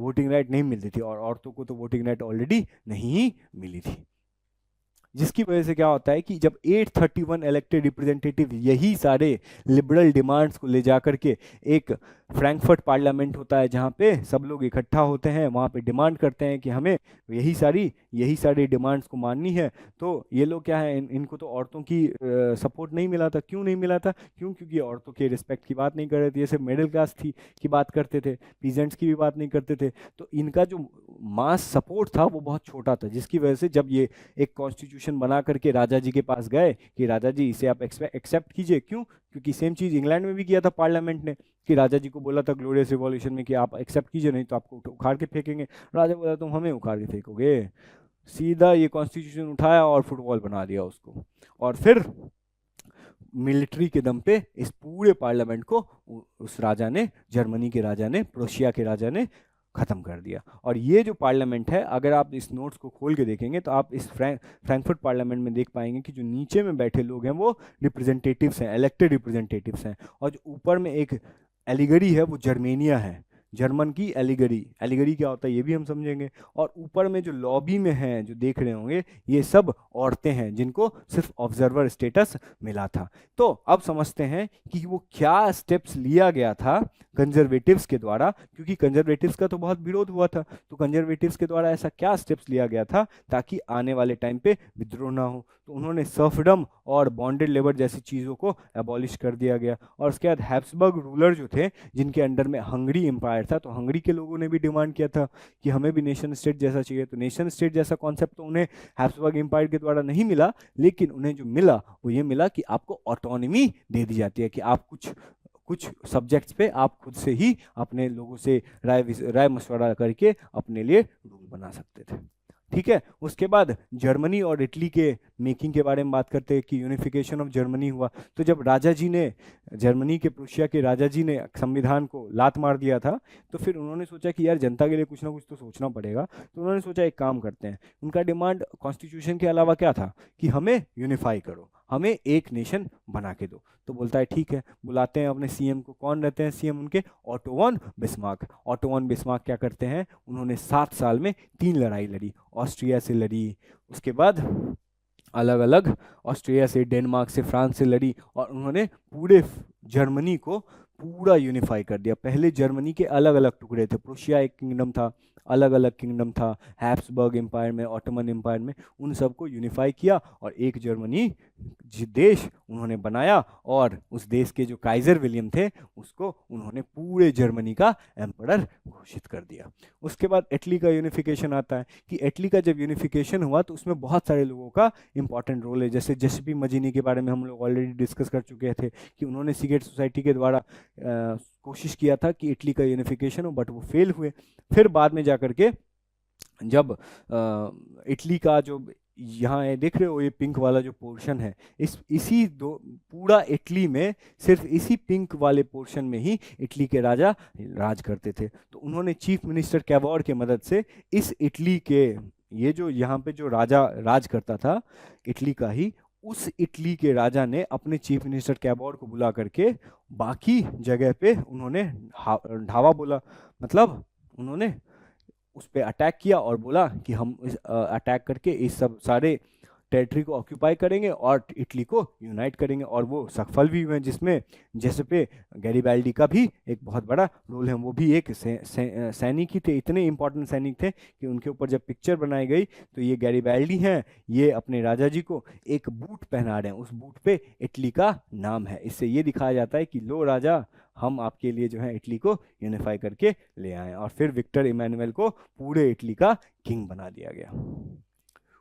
वोटिंग राइट नहीं मिलती थी और औरतों को तो वोटिंग राइट ऑलरेडी नहीं ही मिली थी। जिसकी वजह से क्या होता है कि जब 831 इलेक्टेड रिप्रेजेंटेटिव यही सारे लिबरल डिमांड्स को ले जा करके एक फ्रैंकफर्ट पार्लियामेंट होता है जहाँ पे सब लोग इकट्ठा होते हैं, वहाँ पे डिमांड करते हैं कि हमें यही सारी डिमांड्स को माननी है। तो ये लोग क्या है, इनको तो औरतों की सपोर्ट नहीं मिला था। क्यों नहीं मिला था? क्योंकि औरतों के रिस्पेक्ट की बात नहीं कर रहे थे, ये सिर्फ मिडिल क्लास थी की बात करते थे, पीजेंट्स की भी बात नहीं करते थे। तो इनका जो मास सपोर्ट था वो बहुत छोटा था, जिसकी वजह से जब ये एक कॉन्स्टिट्यूशन बना करके राजा जी के पास गए कि राजा जी इसे आप एक्सेप्ट कीजिए। क्यों? क्योंकि सेम चीज़ इंग्लैंड में भी किया था पार्लियामेंट ने, कि राजा जी को बोला था ग्लोरियस रिवॉल्यूशन में कि आप एक्सेप्ट कीजिए, नहीं तो आपको उखाड़ के फेंकेंगे। राजा बोला तुम हमें उखाड़ के फेंकोगे? सीधा ये कॉन्स्टिट्यूशन उठाया और फुटबॉल बना दिया उसको, और फिर मिलिट्री के दम पे इस पूरे पार्लियामेंट को उस राजा ने, जर्मनी के राजा ने, प्रोशिया के राजा ने खत्म कर दिया। और ये जो पार्लियामेंट है, अगर आप इस नोट्स को खोल के देखेंगे तो आप इस फ्रैंकफर्ट पार्लियामेंट में देख पाएंगे कि जो नीचे में बैठे लोग हैं वो रिप्रेजेंटेटिव्स हैं, इलेक्टेड रिप्रेजेंटेटिव्स हैं, और जो ऊपर में एक एलिगरी है वो जर्मेनिया है, जर्मन की एलिगरी। एलिगरी क्या होता है ये भी हम समझेंगे। और ऊपर में जो लॉबी में हैं, जो देख रहे होंगे, ये सब औरतें हैं जिनको सिर्फ ऑब्जर्वर स्टेटस मिला था। तो अब समझते हैं कि वो क्या स्टेप्स लिया गया था कंजर्वेटिव्स के द्वारा, क्योंकि कंजर्वेटिव्स का तो बहुत विरोध हुआ था। तो कंजर्वेटिव्स के द्वारा ऐसा क्या स्टेप्स लिया गया था ताकि आने वाले टाइम पे विद्रोह ना हो? तो उन्होंने सर्फडम और बॉन्डेड लेबर जैसी चीज़ों को एबॉलिश कर दिया गया। और उसके बाद हैब्सबर्ग रूलर जो थे, जिनके अंडर में हंगरी एम्पायर था, तो हंगरी के लोगों ने भी डिमांड किया था कि हमें भी नेशन स्टेट जैसा चाहिए। तो नेशन स्टेट जैसा कॉन्सेप्ट तो उन्हें हैब्सबर्ग एम्पायर के द्वारा नहीं मिला, लेकिन उन्हें जो मिला वो ये मिला कि आपको ऑटोनॉमी दे दी जाती है, कि आप कुछ सब्जेक्ट्स पे आप खुद से ही अपने लोगों से राय मशवरा करके अपने लिए रूल बना सकते थे। ठीक है। उसके बाद जर्मनी और इटली के मेकिंग के बारे में बात करते हैं कि यूनिफिकेशन ऑफ जर्मनी हुआ। तो जब राजा जी ने, जर्मनी के प्रुशिया के राजा जी ने संविधान को लात मार दिया था, तो फिर उन्होंने सोचा कि यार जनता के लिए कुछ ना कुछ तो सोचना पड़ेगा। तो उन्होंने सोचा एक काम करते हैं। उनका डिमांड कॉन्स्टिट्यूशन के अलावा क्या था कि हमें यूनिफाई करो, हमें एक नेशन बना के दो। तो बोलता है ठीक है, बुलाते हैं अपने सीएम को। कौन रहते हैं सीएम उनके? Auto von Bismarck. Auto von Bismarck क्या करते हैं, उन्होंने 7 साल में 3 लड़ाई लड़ी। ऑस्ट्रिया से लड़ी, उसके बाद अलग अलग ऑस्ट्रिया से, डेनमार्क से, फ्रांस से लड़ी, और उन्होंने पूरे जर्मनी को पूरा यूनिफाई कर दिया। पहले जर्मनी के अलग अलग टुकड़े थे, प्रुशिया एक किंगडम था, अलग अलग किंगडम था, हैब्सबर्ग एम्पायर में, ऑटोमन एम्पायर में, उन सबको यूनिफाई किया और एक जर्मनी देश उन्होंने बनाया। और उस देश के जो काइजर विलियम थे उसको उन्होंने पूरे जर्मनी का एम्परर घोषित कर दिया। उसके बाद इटली का यूनिफिकेशन आता है कि इटली का जब यूनिफिकेशन हुआ तो उसमें बहुत सारे लोगों का इंपॉर्टेंट रोल है। जैसे जेसेपी मजीनी के बारे में हम लोग ऑलरेडी डिस्कस कर चुके थे कि उन्होंने सीगेट सोसाइटी के द्वारा कोशिश किया था कि इटली का यूनिफिकेशन हो, बट वो फेल हुए। फिर बाद में जाकर के जब इटली का जो यहाँ है देख रहे हो, ये पिंक वाला जो पोर्शन है, इसी दो पूरा इटली में सिर्फ इसी पिंक वाले पोर्शन में ही इटली के राजा राज करते थे। तो उन्होंने चीफ मिनिस्टर कैवॉर के मदद से इस इटली के, ये जो यहाँ पे जो राजा राज करता था इटली का ही, उस इटली के राजा ने अपने चीफ मिनिस्टर कैवॉर को बुला करके बाकी जगह पे उन्होंने ढावा बोला, मतलब उन्होंने उस पर अटैक किया और बोला कि हम इस अटैक करके इस सब सारे टेरिटरी को ऑक्यूपाई करेंगे और इटली को यूनाइट करेंगे। और वो सफल भी हुए, जिसमें जेसेपे गैरिबाल्डी का भी एक बहुत बड़ा रोल है। वो भी एक सैनिक ही थे, इतने इंपॉर्टेंट सैनिक थे कि उनके ऊपर जब पिक्चर बनाई गई तो ये गैरिबाल्डी हैं, ये अपने राजा जी को एक बूट पहना रहे हैं, उस बूट पे इटली का नाम है। इससे ये दिखाया जाता है कि लो राजा, हम आपके लिए जो है इटली को यूनिफाई करके ले आए। और फिर विक्टर इमैनुअल को पूरे इटली का किंग बना दिया गया।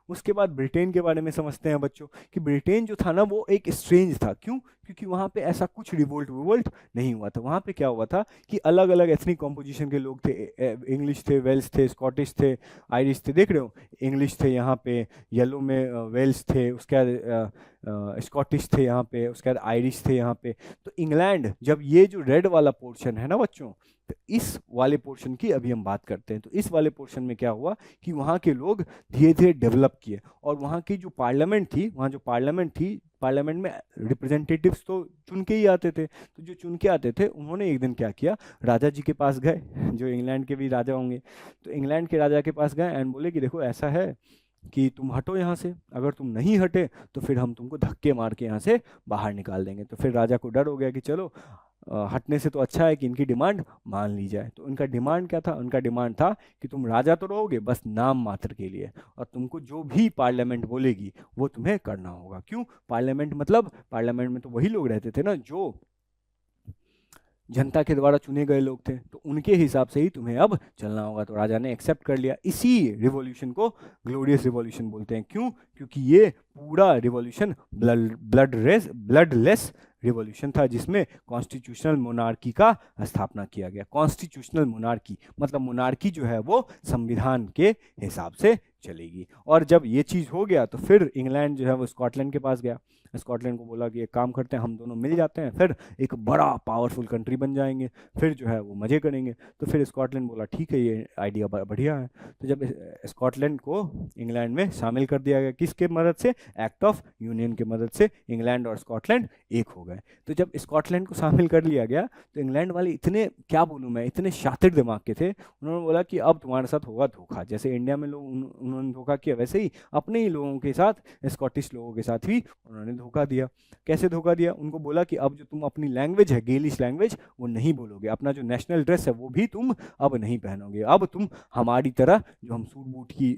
उसके बाद ब्रिटेन के बारे में समझते हैं बच्चों कि ब्रिटेन जो था ना वो एक स्ट्रेंज था। क्यों? क्योंकि वहाँ पे ऐसा कुछ रिवोल्ट नहीं हुआ था। वहाँ पे क्या हुआ था कि अलग अलग एथनिक कॉम्पोजिशन के लोग थे, इंग्लिश थे, वेल्स थे, स्कॉटिश थे, आयरिश थे। देख रहे हो, इंग्लिश थे यहाँ पे, येलो में वेल्स थे, उसके बाद स्कॉटिश थे यहाँ पे, उसके बाद आयरिश थे यहाँ पे। तो इंग्लैंड, जब ये जो रेड वाला पोर्शन है ना बच्चों, तो इस वाले पोर्शन की अभी हम बात करते हैं। तो इस वाले पोर्शन में क्या हुआ कि वहाँ के लोग धीरे धीरे डेवलप किए, और वहाँ की जो पार्लियामेंट थी, वहाँ जो पार्लियामेंट थी, पार्लियामेंट में रिप्रेजेंटेटिव्स तो चुन के ही आते थे। तो जो चुन के आते थे उन्होंने एक दिन क्या किया, राजा जी के पास गए, जो इंग्लैंड के भी राजा होंगे। तो इंग्लैंड के राजा के पास गए एंड बोले कि देखो ऐसा है कि तुम हटो यहाँ से, अगर तुम नहीं हटे तो फिर हम तुमको धक्के मार के यहाँ से बाहर निकाल देंगे। तो फिर राजा को डर हो गया कि चलो हटने से तो अच्छा है कि इनकी डिमांड मान ली जाए। तो उनका डिमांड क्या था? उनका डिमांड था कि तुम राजा तो रहोगे बस नाम मात्र के लिए, और तुमको जो भी पार्लियामेंट बोलेगी वो तुम्हें करना होगा। क्यों पार्लियामेंट? मतलब पार्लियामेंट में तो वही लोग रहते थे ना जो जनता के द्वारा चुने गए लोग थे, तो उनके हिसाब से ही तुम्हें अब चलना होगा। तो राजा ने एक्सेप्ट कर लिया। इसी रिवॉल्यूशन को ग्लोरियस रिवॉल्यूशन बोलते हैं। क्यों? क्योंकि ये पूरा रिवॉल्यूशन ब्लडलेस रिवॉल्यूशन था, जिसमें कॉन्स्टिट्यूशनल मोनार्की का स्थापना किया गया। कॉन्स्टिट्यूशनल मोनार्की मतलब मोनार्की जो है वो संविधान के हिसाब से चलेगी। और जब ये चीज़ हो गया तो फिर इंग्लैंड जो है वो स्कॉटलैंड के पास गया। स्कॉटलैंड को बोला कि एक काम करते हैं, हम दोनों मिल जाते हैं, फिर एक बड़ा पावरफुल कंट्री बन जाएंगे, फिर जो है वो मज़े करेंगे। तो फिर स्कॉटलैंड बोला ठीक है, ये आइडिया बढ़िया है। तो जब स्कॉटलैंड को इंग्लैंड में शामिल कर दिया गया, किसके मदद से? एक्ट ऑफ यूनियन के मदद से इंग्लैंड और स्कॉटलैंड एक हो गए। तो जब स्कॉटलैंड को शामिल कर लिया गया तो इंग्लैंड वाले इतने, क्या बोलूँ मैं, इतने शातिर दिमाग के थे। उन्होंने बोला कि अब तुम्हारे साथ होगा धोखा। जैसे इंडिया में लोग उन्होंने धोखा किया, वैसे ही अपने ही लोगों के साथ, स्कॉटिश लोगों के साथ भी उन्होंने धोखा दिया। कैसे धोखा दिया? उनको बोला कि अब जो तुम अपनी लैंग्वेज है, गेलिश लैंग्वेज, वो नहीं बोलोगे। अपना जो नेशनल ड्रेस है वो भी तुम अब नहीं पहनोगे। अब तुम हमारी तरह जो हम सूट बूट की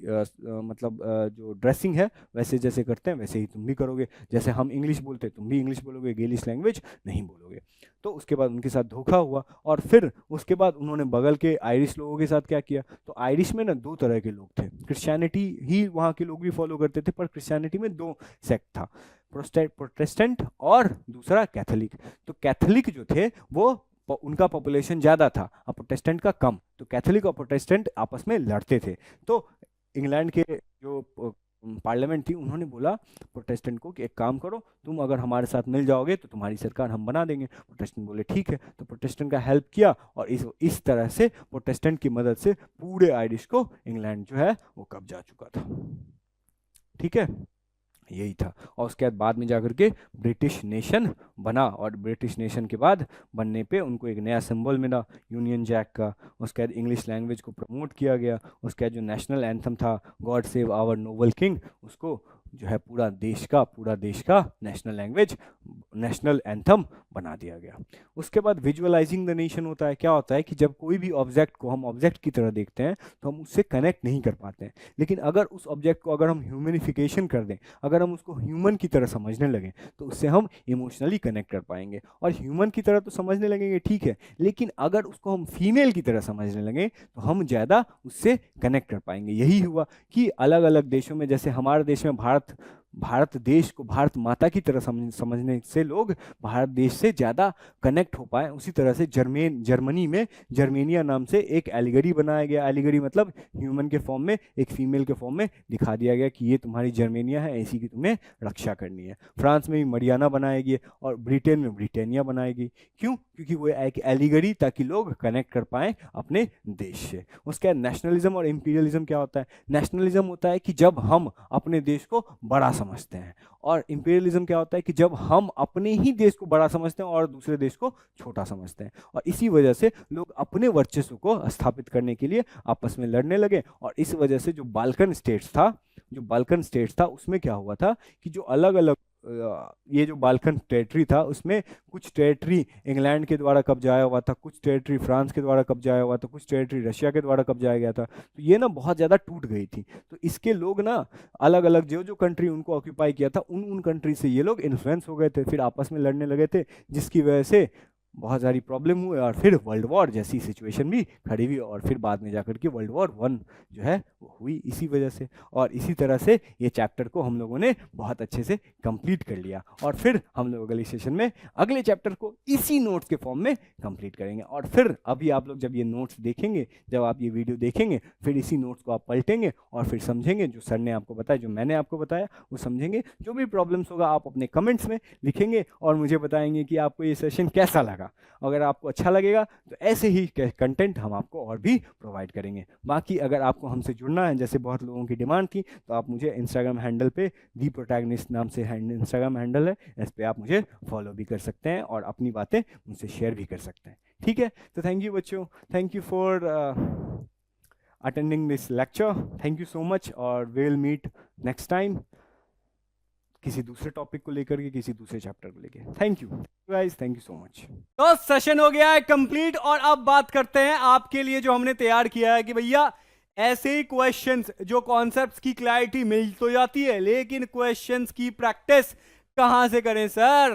मतलब जो ड्रेसिंग है वैसे जैसे करते हैं वैसे ही तुम भी करोगे। जैसे हम इंग्लिश बोलते हैं तुम भी इंग्लिश बोलोगे, गेलिश लैंग्वेज नहीं बोलोगे। तो उसके बाद उनके साथ धोखा हुआ। और फिर उसके बाद उन्होंने बगल के आयरिश लोगों के साथ क्या किया? तो आयरिश में ना दो तरह के लोग थे। क्रिश्चियनिटी ही वहाँ के लोग भी फॉलो करते थे, पर क्रिश्चियनिटी में दो सेक्ट था, प्रोटेस्टेंट और दूसरा कैथोलिक। तो कैथोलिक जो थे वो उनका पॉपुलेशन ज़्यादा था और प्रोटेस्टेंट का कम। तो कैथोलिक और प्रोटेस्टेंट आपस में लड़ते थे। तो इंग्लैंड के जो पार्लियामेंट थी उन्होंने बोला प्रोटेस्टेंट को कि एक काम करो, तुम अगर हमारे साथ मिल जाओगे तो तुम्हारी सरकार हम बना देंगे। प्रोटेस्टेंट बोले ठीक है। तो प्रोटेस्टेंट का हेल्प किया और इस तरह से प्रोटेस्टेंट की मदद से पूरे आयरिश को इंग्लैंड जो है वो कब्जा चुका था। ठीक है, यही था। और उसके बाद में जाकर के ब्रिटिश नेशन बना, और ब्रिटिश नेशन के बाद बनने पे उनको एक नया सिंबल मिला यूनियन जैक का। उसके बाद इंग्लिश लैंग्वेज को प्रमोट किया गया। उसके बाद जो नेशनल एंथम था God save our noble king, उसको जो है पूरा देश का नेशनल लैंग्वेज, नेशनल एंथम बना दिया गया। उसके बाद विजुअलाइजिंग द नेशन होता है। क्या होता है कि जब कोई भी ऑब्जेक्ट को हम ऑब्जेक्ट की तरह देखते हैं तो हम उससे कनेक्ट नहीं कर पाते हैं, लेकिन अगर उस ऑब्जेक्ट को अगर हम ह्यूमनिफिकेशन कर दें, अगर हम उसको ह्यूमन की तरह समझने लगें, तो उससे हम इमोशनली कनेक्ट कर पाएंगे। और ह्यूमन की तरह तो समझने लगेंगे ठीक है, लेकिन अगर उसको हम फीमेल की तरह समझने लगें तो हम ज़्यादा उससे कनेक्ट कर पाएंगे। यही हुआ कि अलग अलग देशों में, जैसे हमारे देश में भारत देश को भारत माता की तरह समझने से लोग भारत देश से ज़्यादा कनेक्ट हो पाए। उसी तरह से जर्मनी में जर्मेनिया नाम से एक एलिगरी बनाया गया। एलिगरी मतलब ह्यूमन के फॉर्म में एक फीमेल के फॉर्म में दिखा दिया गया कि ये तुम्हारी जर्मेनिया है, ऐसी की तुम्हें रक्षा करनी है। फ्रांस में भी मरियाना बनाएगी और ब्रिटेन में ब्रिटेनिया बनाएगी। क्यों? क्योंकि वो एक एलिगरी, ताकि लोग कनेक्ट कर पाएँ अपने देश से। उसके बाद नेशनलिज्म और इम्पीरियलिज्म क्या होता है? नेशनलिज्म होता है कि जब हम अपने देश को बड़ा समझते हैं, और इंपीरियलिज्म क्या होता है कि जब हम अपने ही देश को बड़ा समझते हैं और दूसरे देश को छोटा समझते हैं। और इसी वजह से लोग अपने वर्चस्व को स्थापित करने के लिए आपस में लड़ने लगे। और इस वजह से जो बाल्कन स्टेट्स था उसमें क्या हुआ था कि जो अलग अलग ये जो बाल्कन टेरिटरी था उसमें कुछ टेरिटरी इंग्लैंड के द्वारा कब्जाया हुआ था, कुछ टेरिटरी फ्रांस के द्वारा कब्जाया हुआ था, कुछ टेरिटरी रशिया के द्वारा कब्जाया गया था। तो ये ना बहुत ज़्यादा टूट गई थी। तो इसके लोग ना अलग अलग जो जो कंट्री उनको ऑक्यूपाई किया था उन कंट्री से ये लोग इन्फ्लुएंस हो गए थे, फिर आपस में लड़ने लगे थे, जिसकी वजह से बहुत सारी प्रॉब्लम हुए और फिर वर्ल्ड वॉर जैसी सिचुएशन भी खड़ी हुई। और फिर बाद में जाकर के वर्ल्ड वॉर 1 जो है वो हुई इसी वजह से। और इसी तरह से ये चैप्टर को हम लोगों ने बहुत अच्छे से कंप्लीट कर लिया। और फिर हम लोग अगले सेशन में अगले चैप्टर को इसी नोट्स के फॉर्म में कंप्लीट करेंगे। और फिर अभी आप लोग जब ये नोट्स देखेंगे, जब आप ये वीडियो देखेंगे, फिर इसी नोट्स को आप पलटेंगे और फिर समझेंगे जो सर ने आपको बताया, जो मैंने आपको बताया वो समझेंगे। जो भी प्रॉब्लम्स होगा आप अपने कमेंट्स में लिखेंगे और मुझे बताएंगे कि आपको ये सेशन कैसा लगा। अगर आपको अच्छा लगेगा तो ऐसे ही कंटेंट हम आपको और भी प्रोवाइड करेंगे। बाकी अगर आपको हमसे जुड़ना है, जैसे बहुत लोगों की डिमांड थी, तो आप मुझे इंस्टाग्राम हैंडल पे दी प्रोटैगनिस्ट नाम से इंस्टाग्राम हैंडल है, इस पर आप मुझे फॉलो भी कर सकते हैं और अपनी बातें मुझसे शेयर भी कर सकते हैं। ठीक है, तो थैंक यू बच्चों, thank you for attending this lecture, thank you so much, और we will meet next time. किसी दूसरे टॉपिक को लेकर के, किसी दूसरे चैप्टर को लेकर। Thank you guys, thank you so much. तो सेशन हो गया है कंप्लीट, और अब बात करते हैं आपके लिए जो हमने तैयार किया है कि भैया ऐसे ही क्वेश्चंस जो कॉन्सेप्ट्स की क्लैरिटी मिल तो जाती है, लेकिन क्वेश्चंस की प्रैक्टिस कहां से करें सर?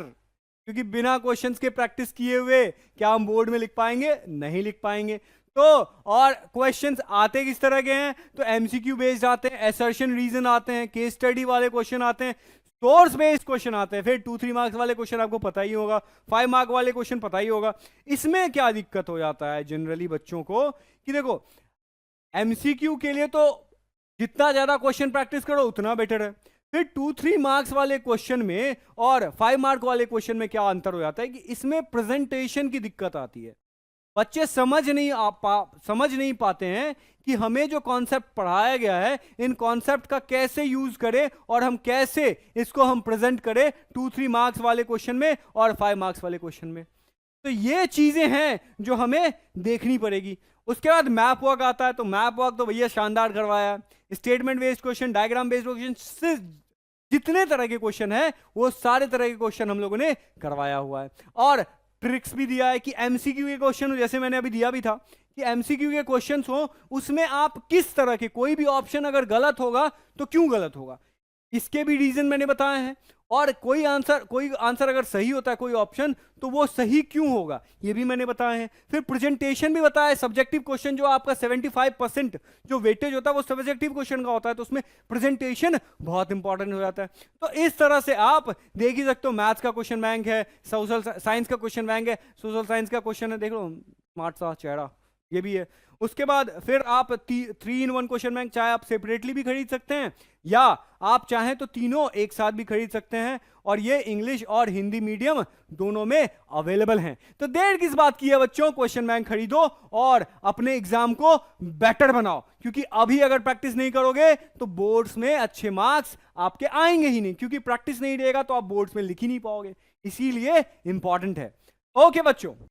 क्योंकि बिना क्वेश्चंस के प्रैक्टिस किए हुए क्या हम बोर्ड में लिख पाएंगे? नहीं लिख पाएंगे। तो और क्वेश्चंस आते किस तरह के हैं? तो एमसीक्यू बेस्ड आते हैं, असर्शन रीजन आते हैं, केस स्टडी वाले क्वेश्चन आते हैं, सोर्स बेस्ड क्वेश्चन आते हैं, फिर 2-3 मार्क्स वाले क्वेश्चन आपको पता ही होगा, 5 मार्क वाले क्वेश्चन पता ही होगा। इसमें क्या दिक्कत हो जाता है जनरली बच्चों को कि देखो एमसीक्यू के लिए तो जितना ज्यादा क्वेश्चन प्रैक्टिस करो उतना बेटर है। फिर 2-3 मार्क्स वाले क्वेश्चन में और 5 मार्क वाले क्वेश्चन में क्या अंतर हो जाता है कि इसमें प्रेजेंटेशन की दिक्कत आती है। बच्चे समझ नहीं पाते हैं कि हमें जो कॉन्सेप्ट पढ़ाया गया है, इन कॉन्सेप्ट का कैसे यूज करें और हम कैसे इसको हम प्रेजेंट करें 2-3 मार्क्स वाले क्वेश्चन में और 5 मार्क्स वाले क्वेश्चन में। तो ये चीजें हैं जो हमें देखनी पड़ेगी। उसके बाद मैप वर्क आता है, तो मैप वर्क तो भैया शानदार करवाया। Statement based question, diagram based question, जितने तरह के क्वेश्चन है वो सारे तरह के क्वेश्चन हम लोगों ने करवाया हुआ है। और ट्रिक्स भी दिया है कि एमसीक्यू के क्वेश्चन, जैसे मैंने अभी दिया भी था कि एमसीक्यू के क्वेश्चंस हो उसमें आप किस तरह के, कोई भी ऑप्शन अगर गलत होगा तो क्यों गलत होगा, इसके भी रीजन मैंने बताए हैं। और कोई आंसर अगर सही होता है कोई ऑप्शन, तो वो सही क्यों होगा ये भी मैंने बताया है। फिर प्रेजेंटेशन भी बताया है। सब्जेक्टिव क्वेश्चन जो आपका 75% जो वेटेज होता है वो सब्जेक्टिव क्वेश्चन का होता है, तो उसमें प्रेजेंटेशन बहुत इंपॉर्टेंट हो जाता है। तो इस तरह से आप देख ही सकते हो, मैथ्स का क्वेश्चन बैंक है, सोशल साइंस का क्वेश्चन बैंक है, सोशल साइंस का क्वेश्चन है, देख लो स्मार्ट सा चेहरा ये भी है। उसके बाद फिर आप 3-in-1 क्वेश्चन बैंक चाहे आप सेपरेटली भी खरीद सकते हैं या आप चाहें तो तीनों एक साथ भी खरीद सकते हैं, और ये इंग्लिश और हिंदी मीडियम दोनों में अवेलेबल हैं। तो देर किस बात की है बच्चों, क्वेश्चन बैंक खरीदो और अपने एग्जाम को बेटर बनाओ, क्योंकि अभी अगर प्रैक्टिस नहीं करोगे तो बोर्ड्स में अच्छे मार्क्स आपके आएंगे ही नहीं, क्योंकि प्रैक्टिस नहीं रहेगा तो आप बोर्ड्स में लिख ही नहीं पाओगे, इसीलिए इंपॉर्टेंट है। ओके बच्चों।